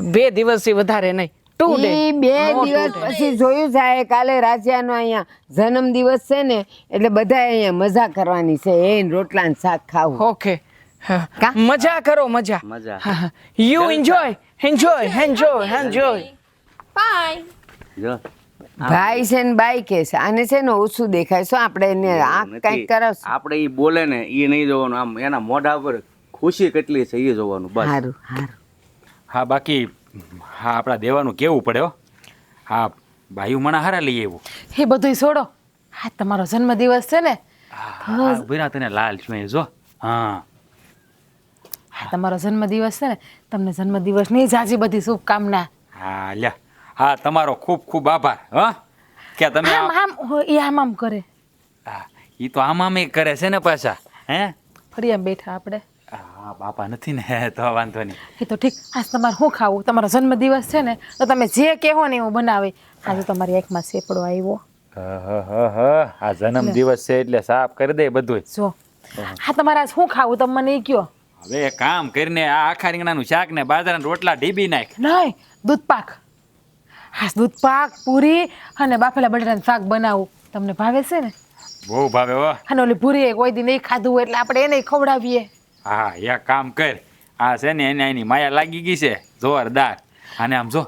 2 દિવસથી વધારે નહીં. 2 days. ઈ 2 દિવસ પછી જોયું જાય. કાલે રાજાનો અહીંયા જન્મદિવસ છે ને એટલે બધા અહીંયા મજા કરવાની છે. એ રોટલા ને શાક ખાવું. ઓકે. કા? મજા કરો, મજા. You enjoy. Bye. જો ભાઈ છે ને બાઈ કે છે. આને છે ને ઓછું દેખાય. શું આપણે એને આ કંઈક કરાવશું? આપણે ઈ બોલે ને એ નહીં જોવાનું. આમ એના મોઢા પર ખુશી કેટલી છે એ જોવાનું બસ. સારું. હા, બાકી હા આપણા દેવાનું કેવું પડે હો. હા, ભાઈ મણા હારા લઈ આવ્યું. એ બધુંય છોડો. હા, તમારો જન્મદિવસ છે ને. હા, ઉભી તને લાલ છું એ જો. હા, તમારો જન્મદિવસ છે ને. તમને જન્મદિવસની જાજી બધી શુભકામના. હા લ્યા. હા, તમારો ખૂબ ખૂબ આભાર. હા, કે તમે આમ આમ એ આમ કરે. એ તો આમ કરે છે ને પાછા હે ફરી આમ બેઠા આપણે. હા બાપા નથી ને તો વાંધો નહીં. એ તો ઠીક. આજ તમારે શું ખાવું? તમારો જન્મદિવસ છે ને તો તમે જે કહેવો ને એવું બનાવે. આજે તમારી એકમાં સેપડો આવ્યો. આ જન્મ દિવસ છે એટલે સાફ કરી દે બધું. જો હા તમારે આજ શું ખાવું તમે મને એ કયો. હવે એક કામ કરીને આ આખા રીંગણાનું શાક ને બાજરાના રોટલા ઢીબી નાખ. નહીં દૂધ પાક. હા દૂધ પાક પૂરી અને બાફેલા બટાટાનું શાક બનાવું. તમને ભાવે છે ને? બહુ ભાવે હો. અને ઓલી પૂરી કોઈ દી નહીં ખાધું હોય એટલે આપણે એને ખવડાવીએ. હા એક કામ કર આ છે ને એને એની માયા લાગી ગઈ છે જોરદાર. અને આમ જો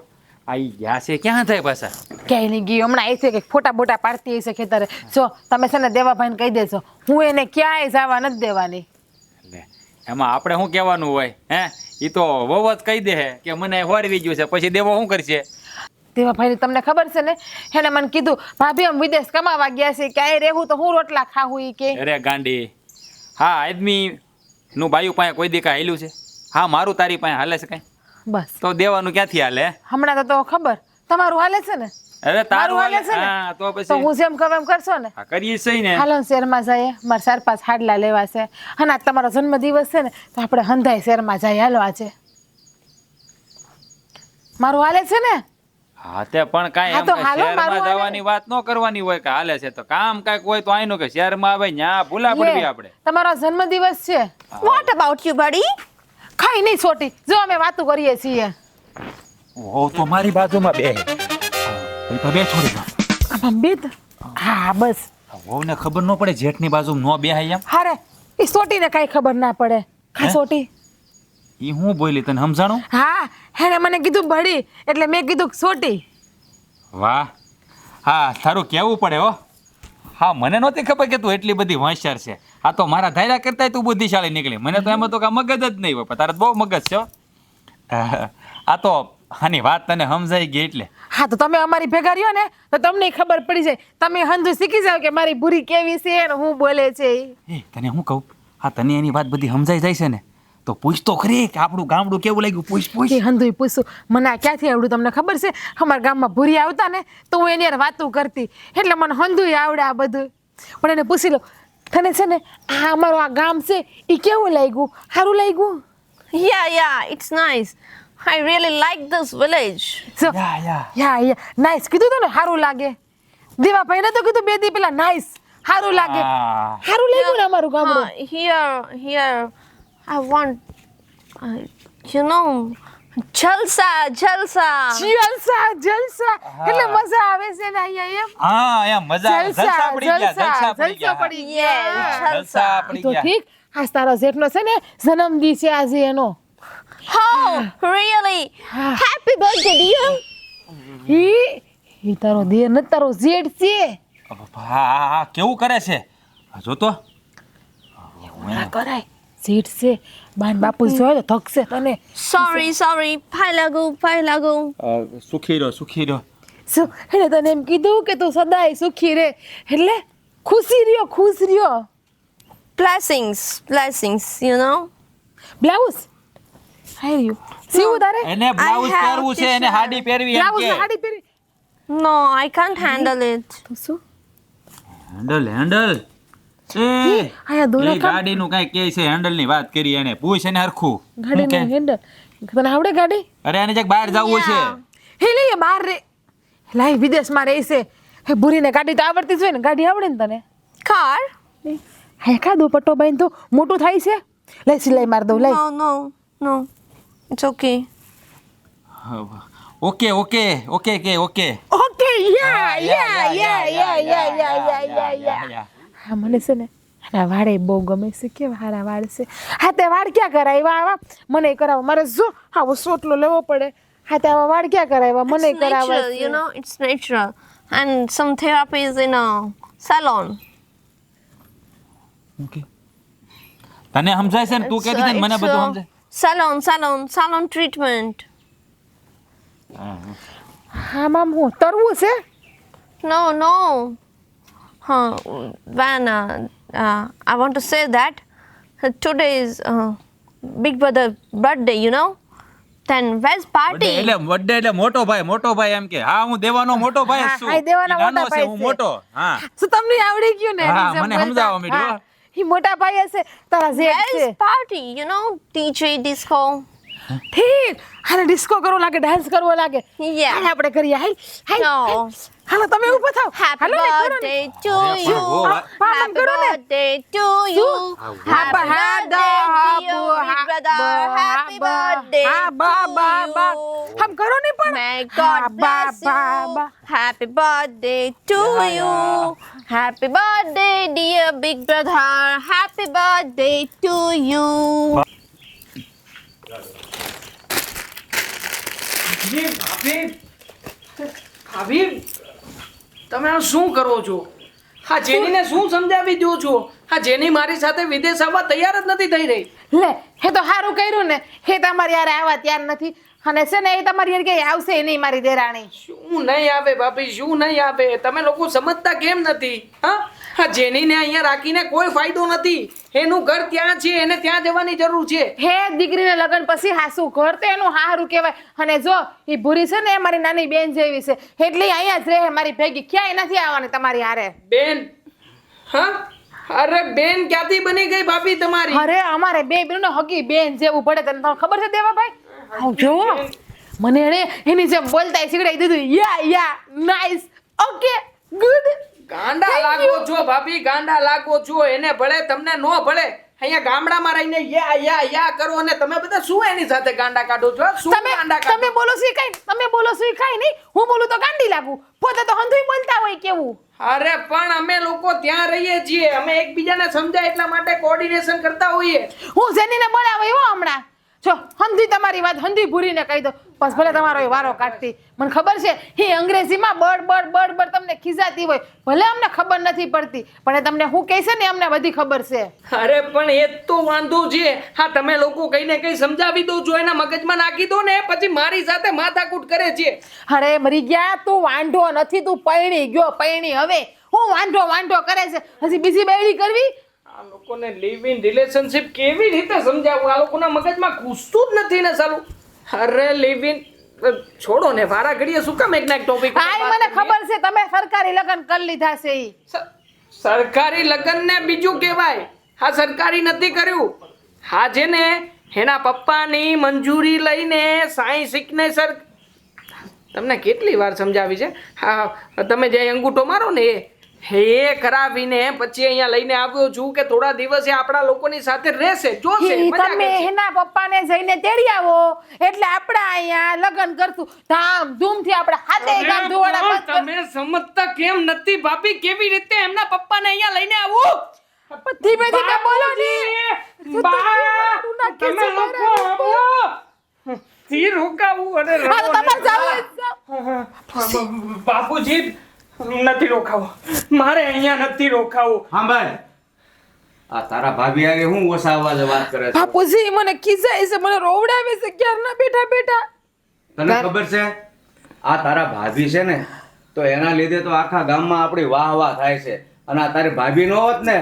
આ ગયા છે ક્યાં થાય પાછા ક્યાંય નહીં ગઈ. હમણાં એ છે કે ફોટા બોટા પાડતી હશે ખેતરે. જો તમે છે ને દેવાભાઈને કહી દેજો હું એને ક્યાંય જવા નથી દેવાની. લે એમાં આપણે શું કહેવાનું હોય હે એ તો વહુ જ કહી દે કે મને હોરવી ગયું છે પછી દેવો શું કરશે. દેવાભાઈને તમને ખબર છે ને એને મને કીધું ભાભી આમ વિદેશ કમાવા ગયા છે ક્યાંય રહેવું તો હું રોટલા ખાવું ઈ કે. અરે ગાંડી હા આદમી નું બાયુ પાસે કોઈ દી કાંઈ હાલ્યું છે? હા મારું તારી પાસે હાલે છે કાંઈ? બસ તો દેવાનું ક્યાંથી હાલે? હમણાં તો ખબર તમારું હાલે છે ને? અરે તારું મારું હાલે હાલે છે ને? હા તો તો પછી હું જેમ કહું એમ કરશો ને? હા કરીએ સહી ને. હાલો શહેરમાં જઈએ મારે 4-5 હાડલા લેવા છે અને આજ તમારો જન્મદિવસ છે ને તો આપણે હંધાઈ શહેરમાં જઈએ. હાલો આજે મારું હાલે છે ને? હા તે પણ કાંઈ હા એમ તો કે હાલો, શહેરમાં મારું હાલે. જવાની વાત ન કરવાની હોય કે હાલે છે તો કામ કાંઈક હોય તો આઈનું કે શહેરમાં આવે ન્યા ભૂલા પડવી લે, આપણે. તમારો જન્મદિવસ છે. What about you, buddy? ખાઈ નહીં છોટી જો અમે વાતો કરીએ છીએ. ઓ તો મારી બાજુમાં બે તો બે છોડી દો. આમાં બે હા બસ. વહુને ખબર ન પડે જેઠની બાજુમાં ન બેહાય એમ. હારે એ સોટીને કાંઈ ખબર ના પડે. ખા હે? સોટી. ઈ હું બોલી તને સમજાણું? હા એને મને કીધું બળી એટલે મેં કીધું સોટી. વાહ હા તારું કેવું પડે હો. હા મને નહોતી ખબર કે તું એટલી બધી હોશિયાર છે. આ તો મારા ધાર્યા કરતાંય તું બુદ્ધિશાળી નીકળી. મને તો એમાં તો કાંઈ મગજ જ નહીં હોય પણ તારે તો બહુ મગજ છે હો. આ તો આની વાત તને સમજાઈ ગઈ એટલે. હા તો તમે અમારી ભેગા રહ્યો ને તો તમને ખબર પડી જાય. તમે હંધુ શીખી જાવ કે મારી બુરી કેવી છે ને હું બોલે છે ઈ. એ તને હું કહું હા તને એની વાત બધી સમજાઈ જાય છે ને તો પૂછ તો ખરી કે આપણું ગામડું કેવું લાગ્યું. પૂછ એ હંધુય પૂછું મને આ ક્યાંથી આવડ્યું તમને ખબર છે? અમારા ગામમાં ભૂરી આવતા ને તો હું એની હારે વાતું કરતી એટલે મને હંધુય આવડે આ બધું. પણ એને પૂછી લો તને છે ને આ અમારું આ ગામ છે એ કેવું લાગ્યું? સારું લાગ્યું? Yeah, it's nice. I really like this village. જો યા નાઈસ કીધું તો ને સારું લાગે. દેવાભાઈને તો કીધું બે દી પેલા નાઈસ સારું લાગે. હા. સારું લાગ્યું ને અમારું ગામડું? Here, I want, you know, jalsa. જલસા એટલે મજા આવે છે ને અહીંયા એમ. હા એમ મજા આવે. જલસા પડી ગયા જલસા પડી જલસા ગયા. પડી ગયા. જલસા પડી તો ગયા. ઠીક આજ તારો જેઠનો છે ને જન્મદિન છે આજે એનો. Oh, really? Happy birthday, dear. ઈ તારો દેર નથી તારો જેઠ છે. હા કેવું કરે છે જો તો. ના કરાય જેઠ છે બાન બાપુ જોયો તો થકશે તને. Sorry. Pai lagu. સુખી રહ્યો શું એને તને એમ કીધું કે તું સદાય સુખી રહે એટલે ખુશ રહ્યો. Blessings, you know. બ્લાઉઝ હાર્યું સીવું તારે એને બ્લાઉઝ I have પહેરવું છે એને t-shirt. હાડી પહેરવી એમ બ્લાઉઝ કે સાડી પહેરી No, I can't handle it. તો શું હેન્ડલ આયા દોરા કામ ગાડીનું કાંઈ કહે છે હેન્ડલ ની વાત કરી એને પૂછ એને હરખું ગાડીનું હેન્ડલ તને આવડે ગાડી? અરે એને જક બહાર જવું છે. હે લે એ બહાર રે લાઈ વિદેશમાં રહે છે. હે ભૂરીને ગાડી તો આવડતી જ હોય ને ગાડી આવડે ને તને? Car? હે કા દુપટ્ટો બાંધ તો મોટું થાય છે. લઈ સિલાઈ માર દઉં લઈ. No. It's okay. Okay okay યા હા મને છે ને આ વાળે બહુ ગમે છે કેવા હારા વાળ છે. હા તે વાળ ક્યાં કરાવ્યા આવા મને કરાવો મારે જો આવો સોટલો લેવો પડે. હા તે આવા વાળ ક્યાં કરાવ્યા મને It's કરાવવા natural, you know, it's natural. And some therapy is in a salon. તને સમજાય છે ને તું કહેતી હતી ને મને બધું સમજાય. Salon treatment. હા મામ હું તરવું છે? No. Van, I want to say that today is Big Brother birthday, you know. Then where's party? Birthday એટલે મોટો ભાઈ એમ કે હા હું દેવાનો મોટો ભાઈ જ છું. હા, દેવાના ઈ નાનો મોટા છે, ભાઈ હું છે. મોટો. હા શું તમને આવડી ગયું ને હા, એની જેમ મને બોલતા? સમજાવો મીઠું. હા, ઈ મોટા ભાઈ હશે તારા જેઠ છે. Where's party? You know, DJ disco. ઠીક હાલે ડિસ્કો કરવો લાગે ડાન્સ કરવો લાગે Yeah. હાલે આપણે કરીએ હાલ No. હાલો તમે ઊભા થાવ Happy હાલો ને, કરો ને. birthday to અરે પણ you. બહુ પાપમ Happy કરો ને. birthday to you. Happy હા, birthday, dear big brother. Happy birthday to you. હમ કરો ને પણ May હા, God bless બા, you. બા. Happy birthday to you. Happy birthday, dear big brother. Happy birthday to you. ભાભી તમે આ શું કરો છો? હા જેનીને શું સમજાવી દો છો? હા જેની મારી સાથે વિદેશ આવવા તૈયાર જ નથી થઈ રહી. લે હે તો સારું કર્યું ને હે તમારી યારે આવા ત્યાર નથી અને છે ને એ તમારી યારે ક્યાંય આવશે નહીં મારી દેરાણી. શું નહીં આવે ભાભી, શું નહીં આવે? તમે લોકો સમજતા કેમ નથી? હા જેનીને અહીંયા રાખીને કોઈ ફાયદો નથી. એનું ઘર ત્યાં છે, એને ત્યાં જવાની જરૂર છે. હે દીકરીને લગ્ન પછી હાસુ ઘર તો એનું હારું કહેવાય અને જો ઈ ભૂરી છે ને એ મારી નાની બેન જેવી છે એટલે ઈ અહીંયા જ રહે મારી ભેગી ક્યાંય નથી આવવાની તમારી હારે. બેન? હા અરે બેન ક્યાંથી બની ગઈ ભાભી તમારી? અરે અમારે બે બેનો હગી બેન જેવું પડે તને તો ખબર છે દેવાભાઈ? આવ જો મને એને એની જેમ બોલતાય શીખડાઈ દીધું. યા નાઈસ ઓકે ગુડ. ગાંડા લાગો છો ભાભી, ગાંડા લાગો છો. એને ભળે તમને નો ભળે. અહીંયા ગામડામાં રહીને યા કરો અને તમે બધા શું એની સાથે ગાંડા કાઢો છો? શું ગાંડા કાઢો? તમે બોલો છો કઈ તમે બોલો છો કઈ નહીં હું બોલું તો ગાંડી લાગુ પોતે તો હંધુય બોલતા હોય કેવું. અરે પણ અમે લોકો ત્યાં રહીએ છીએ, અમે એકબીજાને સમજાય એટલા માટે કોઓર્ડિનેશન કરતા હોઈએ. હું જેનીને બોલાવે હો હમણાં જો હંધી તમારી વાત હંધી ભૂરીને કહી દો બસ ભલે તમારો એ વારો કાઢતી. મને ખબર છે એ અંગ્રેજીમાં બડ તમને ખીજાતી હોય ભલે અમને ખબર નથી પડતી પણ એ તમને હું કહે છે ને અમને બધી ખબર છે. અરે પણ એ જ તો વાંધો છે. હા તમે લોકો કઈ ને કઈ સમજાવી દો છો, એના મગજમાં નાખી દો ને પછી મારી સાથે માથાકૂટ કરે છે. અરે મરી ગયા તું વાંઢો નથી તું પૈણી ગયો પૈણી હવે હું વાંઢો કરે છે હજી બીજી બેડી કરવી. આ લોકોને લિવ ઇન રિલેશનશિપ કેવી રીતે સમજાવવું? આ લોકોના મગજમાં ઘૂસતું જ નથી ને સાલું. અરે લિવ ઇન છોડો ને, વારા ઘડીએ શું કામ એક ના એક ટોપિક? હા મને ખબર છે તમે સરકારી લગ્ન કરી લીધા છે ઈ. સરકારી લગ્ન ને બીજું કહેવાય. હા સરકારી નથી કર્યું. હા જેને એના પપ્પાની મંજૂરી લઈને સાઈ સિગ્નેચર તમને કેટલી વાર સમજાવી છે. હા તમે જે અંગૂઠો મારો ને એ કરાવીને પછી અહીંયા લઈને આવ્યો છું કે થોડા દિવસે આપણા લોકોની સાથે રહેશે, જોશે, મજા તમે કરશે. એના પપ્પાને જઈને તેડી આવો એટલે આપણે અહીંયા લગ્ન કરતું ધામ ધૂમથી આપણે હાથે ગામ અરે ધોવાડા પણ બંધ તમે સમજતા કેમ નથી ભાભી? કેવી રીતે એમના પપ્પાને અહીંયા લઈને આવું? કર- ધીમે ધીમે બોલો ને બા, તું નાખે છે તમે લોકો આવો. થી રોકાવું અને હા, તો તમારે જાવું હોય તો જાઓ. બાપુજી નથી રોકાવો, મારે અહીંયા નથી રોકાવું. સાંભળ, આ તારા ભાભી હારે હું ઓછા અવાજે વાત કરે છે? બાપુજી મને ખીજાય છે મને રોવડાવે છે ક્યારના બેઠા બેઠા. તને ખબર છે આ તારા ભાભી છે ને તો એના લીધે તો આખા ગામમાં આપણી વાહ વાહ થાય છે. અને આ તારી ભાભી નો હોત ને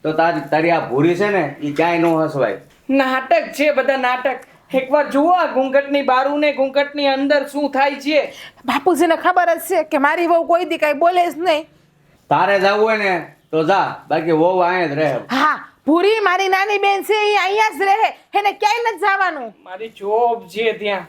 તો તારી આ ભૂરી છે ને એ ક્યાંય નો હસવાય. નાટક છે બધા, નાટક. એકવાર જુઓ આ ઘૂંઘટની બારું ને ઘૂંઘટની અંદર શું થાય છે. બાપુજીને ખબર જ છે કે મારી વહુ કોઈ દી કઈ બોલે જ નહીં. તારે જવું હોય ને તો જા, બાકી વહુ અહીંયા જ રહે. હા પૂરી મારી નાની બેન છે એ અહીંયા જ રહે એને ક્યાંય નથી જવાનું. મારી જોબ છે ત્યાં.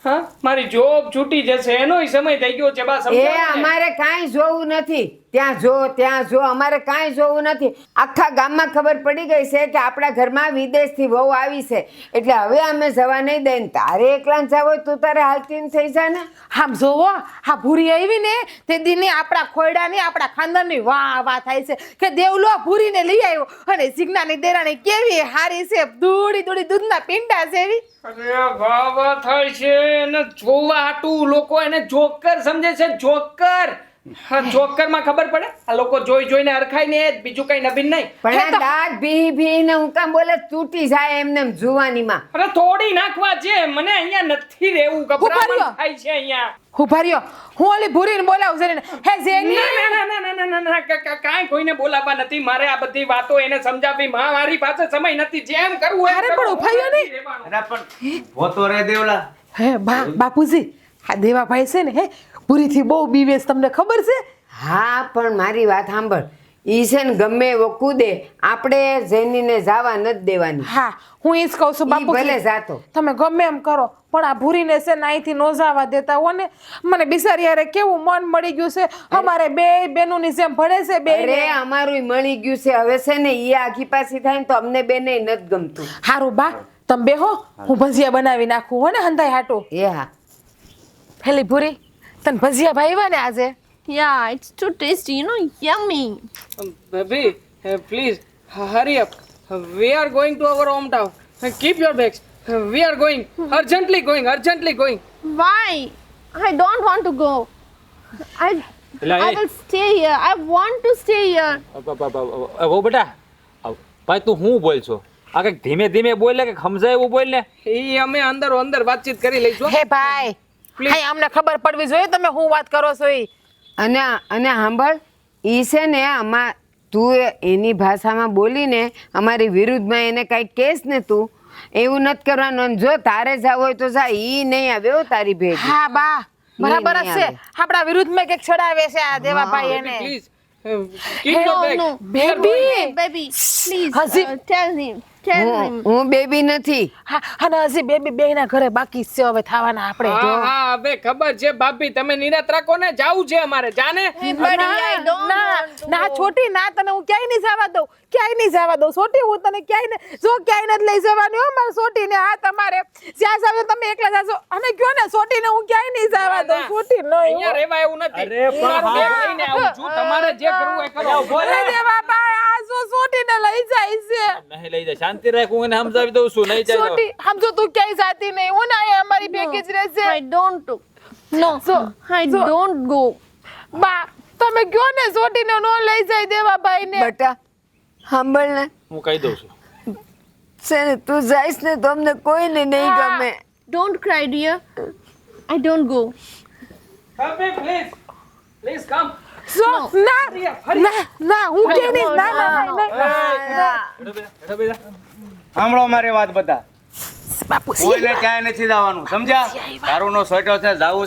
હા મારી જોબ છૂટી જશે એનોય સમય થઈ ગયો છે. બા એ સમજાવો ને. અમારે કાંઈ જોવું નથી. ત્યાં જો અમારે કાંઈ જોવું નથી. આખા ગામમાં ખબર પડી ગઈ છે કે આપણા ઘરમાં વિદેશથી વહુ આવી છે એટલે હવે અમે જવા નહીં દઈએ ને તારે એકલાને જાવ હોય તું તારે હાલતી ને થઈ જા ને. આમ જોવો આ ભૂરી આવી ને તે દીને આપણા ખોયડાની આપણા ખાનદાનની વાહ વાહ થાય છે કે દેવલો ભૂરીને લઈ આવ્યો અને સિગ્નાની દેરાણી કેવી હારી છે દૂડી દૂધના પીંડા છે એવી. અરે વાહ વાહ થાય છે ને જોવા હાટું લોકો એને જોકર સમજે છે. જોકર. હા જોકર માં ખબર પડે આ લોકો જોઈને હરખાય ને બીજું કઈ નવીન નહીં. પણ આ દાંત ભી ને હું કામ બોલે તૂટી જાય એમને એમ જુવાનીમાં. અરે તોડી નાખવા છે. મને અહીંયા નથી રહેવું, ગભરામણ થાય છે અહીંયા. ઉભા રહ્યો હું ઓલી ભૂરીને બોલાવું છે હે જેની ના, કાંઈ કોઈને બોલાવવા નથી. મારે આ બધી વાતો એને સમજાવવી મારી પાસે સમય નથી. જેમ કરવું અરે પણ ઉભા રહ્યો નહીં. અરે પણ ઉભો તો રહે દેવલા. હે બાપુજી આ દેવાભાઈ છે ને હે પૂરીથી બહુ બીવે છે, તમને ખબર છે? હા પણ મારી વાત સાંભળ, ઈ છે ને ગમે એવો કૂદે, આપણે જેનીને જવા નથી દેવાની. હા હું ઈ જ કહું છું ઈ ભલે બાપુજી, જાતો. તમે ગમે એમ કરો પણ આ ભૂરીને છે ને અહીંથી નો જવા દેતા હો ને. મને બિચારી હારે કેવું મન મળી ગયું છે, અમારે બે બેનોની જેમ ભળે છે બે. અરે અમારું મળી ગયું છે, હવે છે ને ઈ આખી પાછી થાય ને તો અમને બેને નથી ગમતું. હારું બા તમે બેહો, હું ભજીયા બનાવી નાખું હો ને હંધાઈ હાટો. એ હા, પેલી ભૂરી તને ભજીયા ભાવ્યા ને આજે? Yeah, it's too tasty, you know, yummy. Baby, please hurry up. We are going to our hometown. Keep your bags. We are going. Urgently going. Why? I don't want to go. I Ela, I hey. will stay here. I want to stay here. ઓ બેટા ભાઈ તું હું બોલ છો? આ કંઈક ધીમે ધીમે બોલ ને, કંઈક સમજાય એવું બોલ ને. એ અમે અંદર વાતચીત કરી લઈશું. હે ભાઈ હા અમને ખબર પડવી જોઈએ તમે શું વાત કરો છો ઈ. અને સાંભળ, ઈ છે ને તું એની ભાષામાં બોલીને અમારી વિરુદ્ધમાં એને કાંઈક કહેશ ને, તું એવું નથી કરવાનું. અને જો તારે જાવ હોય તો જા, ઈ નહીં આવે હો તારી ભેગી. હા બા બરાબર જ નહીં છે, આવે. આપણા વિરુદ્ધમાં કંઈક ચડાવે છે આ દેવાભાઈ એને. Please keep your No, bag. no. Baby Baby, please Hazib. tell him. Tell him. હું બેબી નથી. હા અને હજી બેબી બેયના ઘરે બાકી છે હવે થવાના આપણે. હા હવે ખબર છે ભાભી, તમે નિરાત રાખો ને, જાવું છે અમારે. જાને Hey, buddy, I don't ના want to ના go. છોટી ના તને હું ક્યાંય નહીં જવા દઉં, ક્યાંય નહીં જવા દઉં છોટી, હું તને ક્યાંય ને જો ક્યાંય નથી લઈ જવાની હો મારી છોટીને. હા તમારે જ્યાં જાવ તમે એકલા જાશો, અને કયો ને છોટીને હું ક્યાંય નહીં જવા દઉં. છોટી અહીંયા નહીં રહેવા એવું નથી. અરે પણ મારું હા. bag લઈને આવું છું. તમારે જે કરવું એ કરો. અરે દેવા ભાઈ આ જો છોટીને લઈ જાય છે. નહીં લઈ જાય, શાંતિ રાખ, હું એને સમજાવી દઉં છું. નહીં ચાલો. છોટી સમજો તું ક્યાંય જાતી નહીં, હું ના અહીંયા અમારી ભેગી જ રહેશે. I don't. No, I don't go. બા તમે કયો ને છોટીને નો લઈ જાય દેવા ભાઈ ને. બટા સાંભળ ને, હું કહી દઉં છું. છે ને તું જઈશ ને તો અમને કોઈને નહીં ગમે. Don't cry, dear. I don't go. ભાભી please come. સો ના ના હું કે નહીં, ના ના ના સાંભળો મારી વાત બધા, બાપુ કોઈને ક્યાંય નથી જવાનું, સમજ્યા? તારું નો સોટો છે, જાવું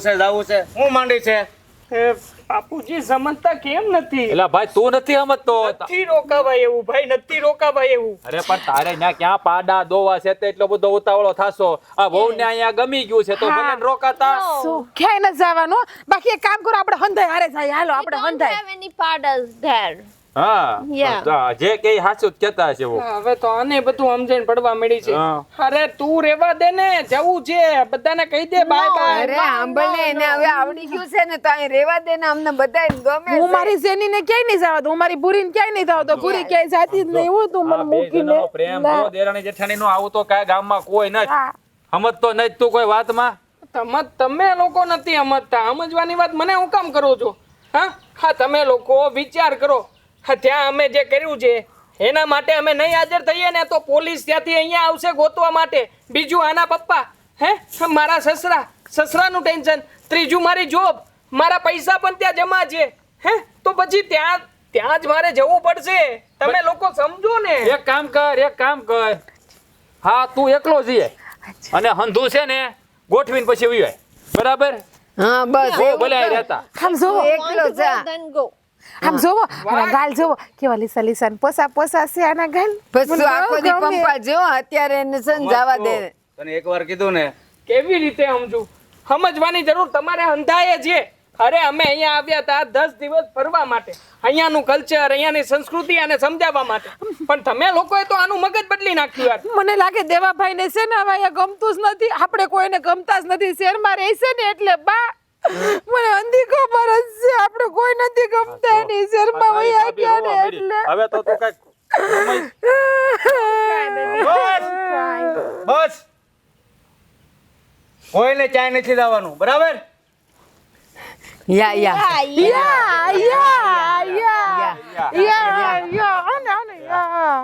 છે, હું માંડી છે. બાપુજી સમજતા કેમ નથી? એલા ભાઈ તું નથી સમજતો. નથી રોકાવાય એવું ભાઈ, નથી રોકાવાય એવું. અરે પણ તારે ત્યાં ક્યાં પાડા દોવા છે તે એટલો બધો ઉતાવળો થાશો? આ વહુ ને અહીંયા ગમી ગયું છે તો ભલે ને રોકાતા. શું ક્યાંય ન જવાનું. બાકી એક કામ કરો આપણે હંધાઈ હારે જાય, હાલો We આપણે don't હંધાઈ. have any padas there. હા Yeah. તો જે કે સાચું જ કહેતા હશે વહુ. હવે તો આને બધું સમજણ પડવા મળી છે. હા. અરે તું રેવા દે ને, જવું છે બધાને કહી દે બાય બાય. અરે સાંભળ ને, એને હવે આવડી ગયું છે ને તો અહીં રહેવા દે ને, અમને બધાય ગમે હું છે. મારી જેનીને ક્યાંય નહીં જવા દઉં, હું મારી ભૂરીને ક્યાંય નહીં જવા દઉં. ભૂરી ક્યાંય જાતી જ નહીં, હું તું મને આ બે મૂકીને. જણાનો પ્રેમ ના. જો દેરાણી જેઠાણીનો આવું તો કાંઈ ગામમાં કોઈ નથી. હા. સમજતો નથી તું કોઈ વાતમાં. તમે લોકો નથી સમજતા. સમજવાની વાત મને હું કામ કરો છો? હા તમે લોકો વિચાર કરો. હા ત્યાં અમે જે કર્યું છે એના માટે અમે નહીં હાજર થઈએ ને તો પોલીસ ત્યાંથી અહીંયા આવશે ગોતવા માટે. બીજું આના પપ્પા, મારા સસરાનું ટેન્શન. ત્રીજું મારી જોબ, મારા પૈસા પણ ત્યાં જમા છે. તો પછી ત્યાં જ મારે જવું પડશે. તમે લોકો સમજો ને. એક કામ કર. હા તું એકલો જઈએ અને હંધુ છે ને ગોઠવીને પછી વિવાય, બરાબર? હા બસ બહુ એવું ભલે કર. રહેતા. આમ જોવો એકલો Want to જા. go, then go. આમ જોવો આના ગાલ જોવો કેવા લીસા લીસા ને પોસા છે આના ગાલ. બસ મને તું બહુ આખો દી ગમે. પંપા જો, અત્યારે એને છે ને જવા દે. તને એકવાર કીધું ને, કેવી રીતે સમજું? સમજવાની જરૂર તમારે અંધાએ છે. અરે અમે અહીંયા આવ્યા હતા 10 દિવસ ફરવા માટે, અહીંયાનું કલ્ચર, અહીંયાની સંસ્કૃતિ અને સમજાવવા માટે. પણ તમે લોકોએ તો આનું મગજ બદલી નાખ્યું યાર. મને લાગે દેવાભાઈ ને છે ને હવે અહીંયા ગમતું જ નથી, આપણે કોઈને ગમતા જ નથી. શહેરમાં રહે છે ને એટલે બા મને અંધી ખબર જ છે આપણે કોઈ નથી ગમતા એની. શહેરમાં વયા ગયા ને એટલે હવે તો તું કઈક બસ કોઈને ક્યાંય નથી જવાનું, બરાબર? યા યા યા યા યા યા યા આને યા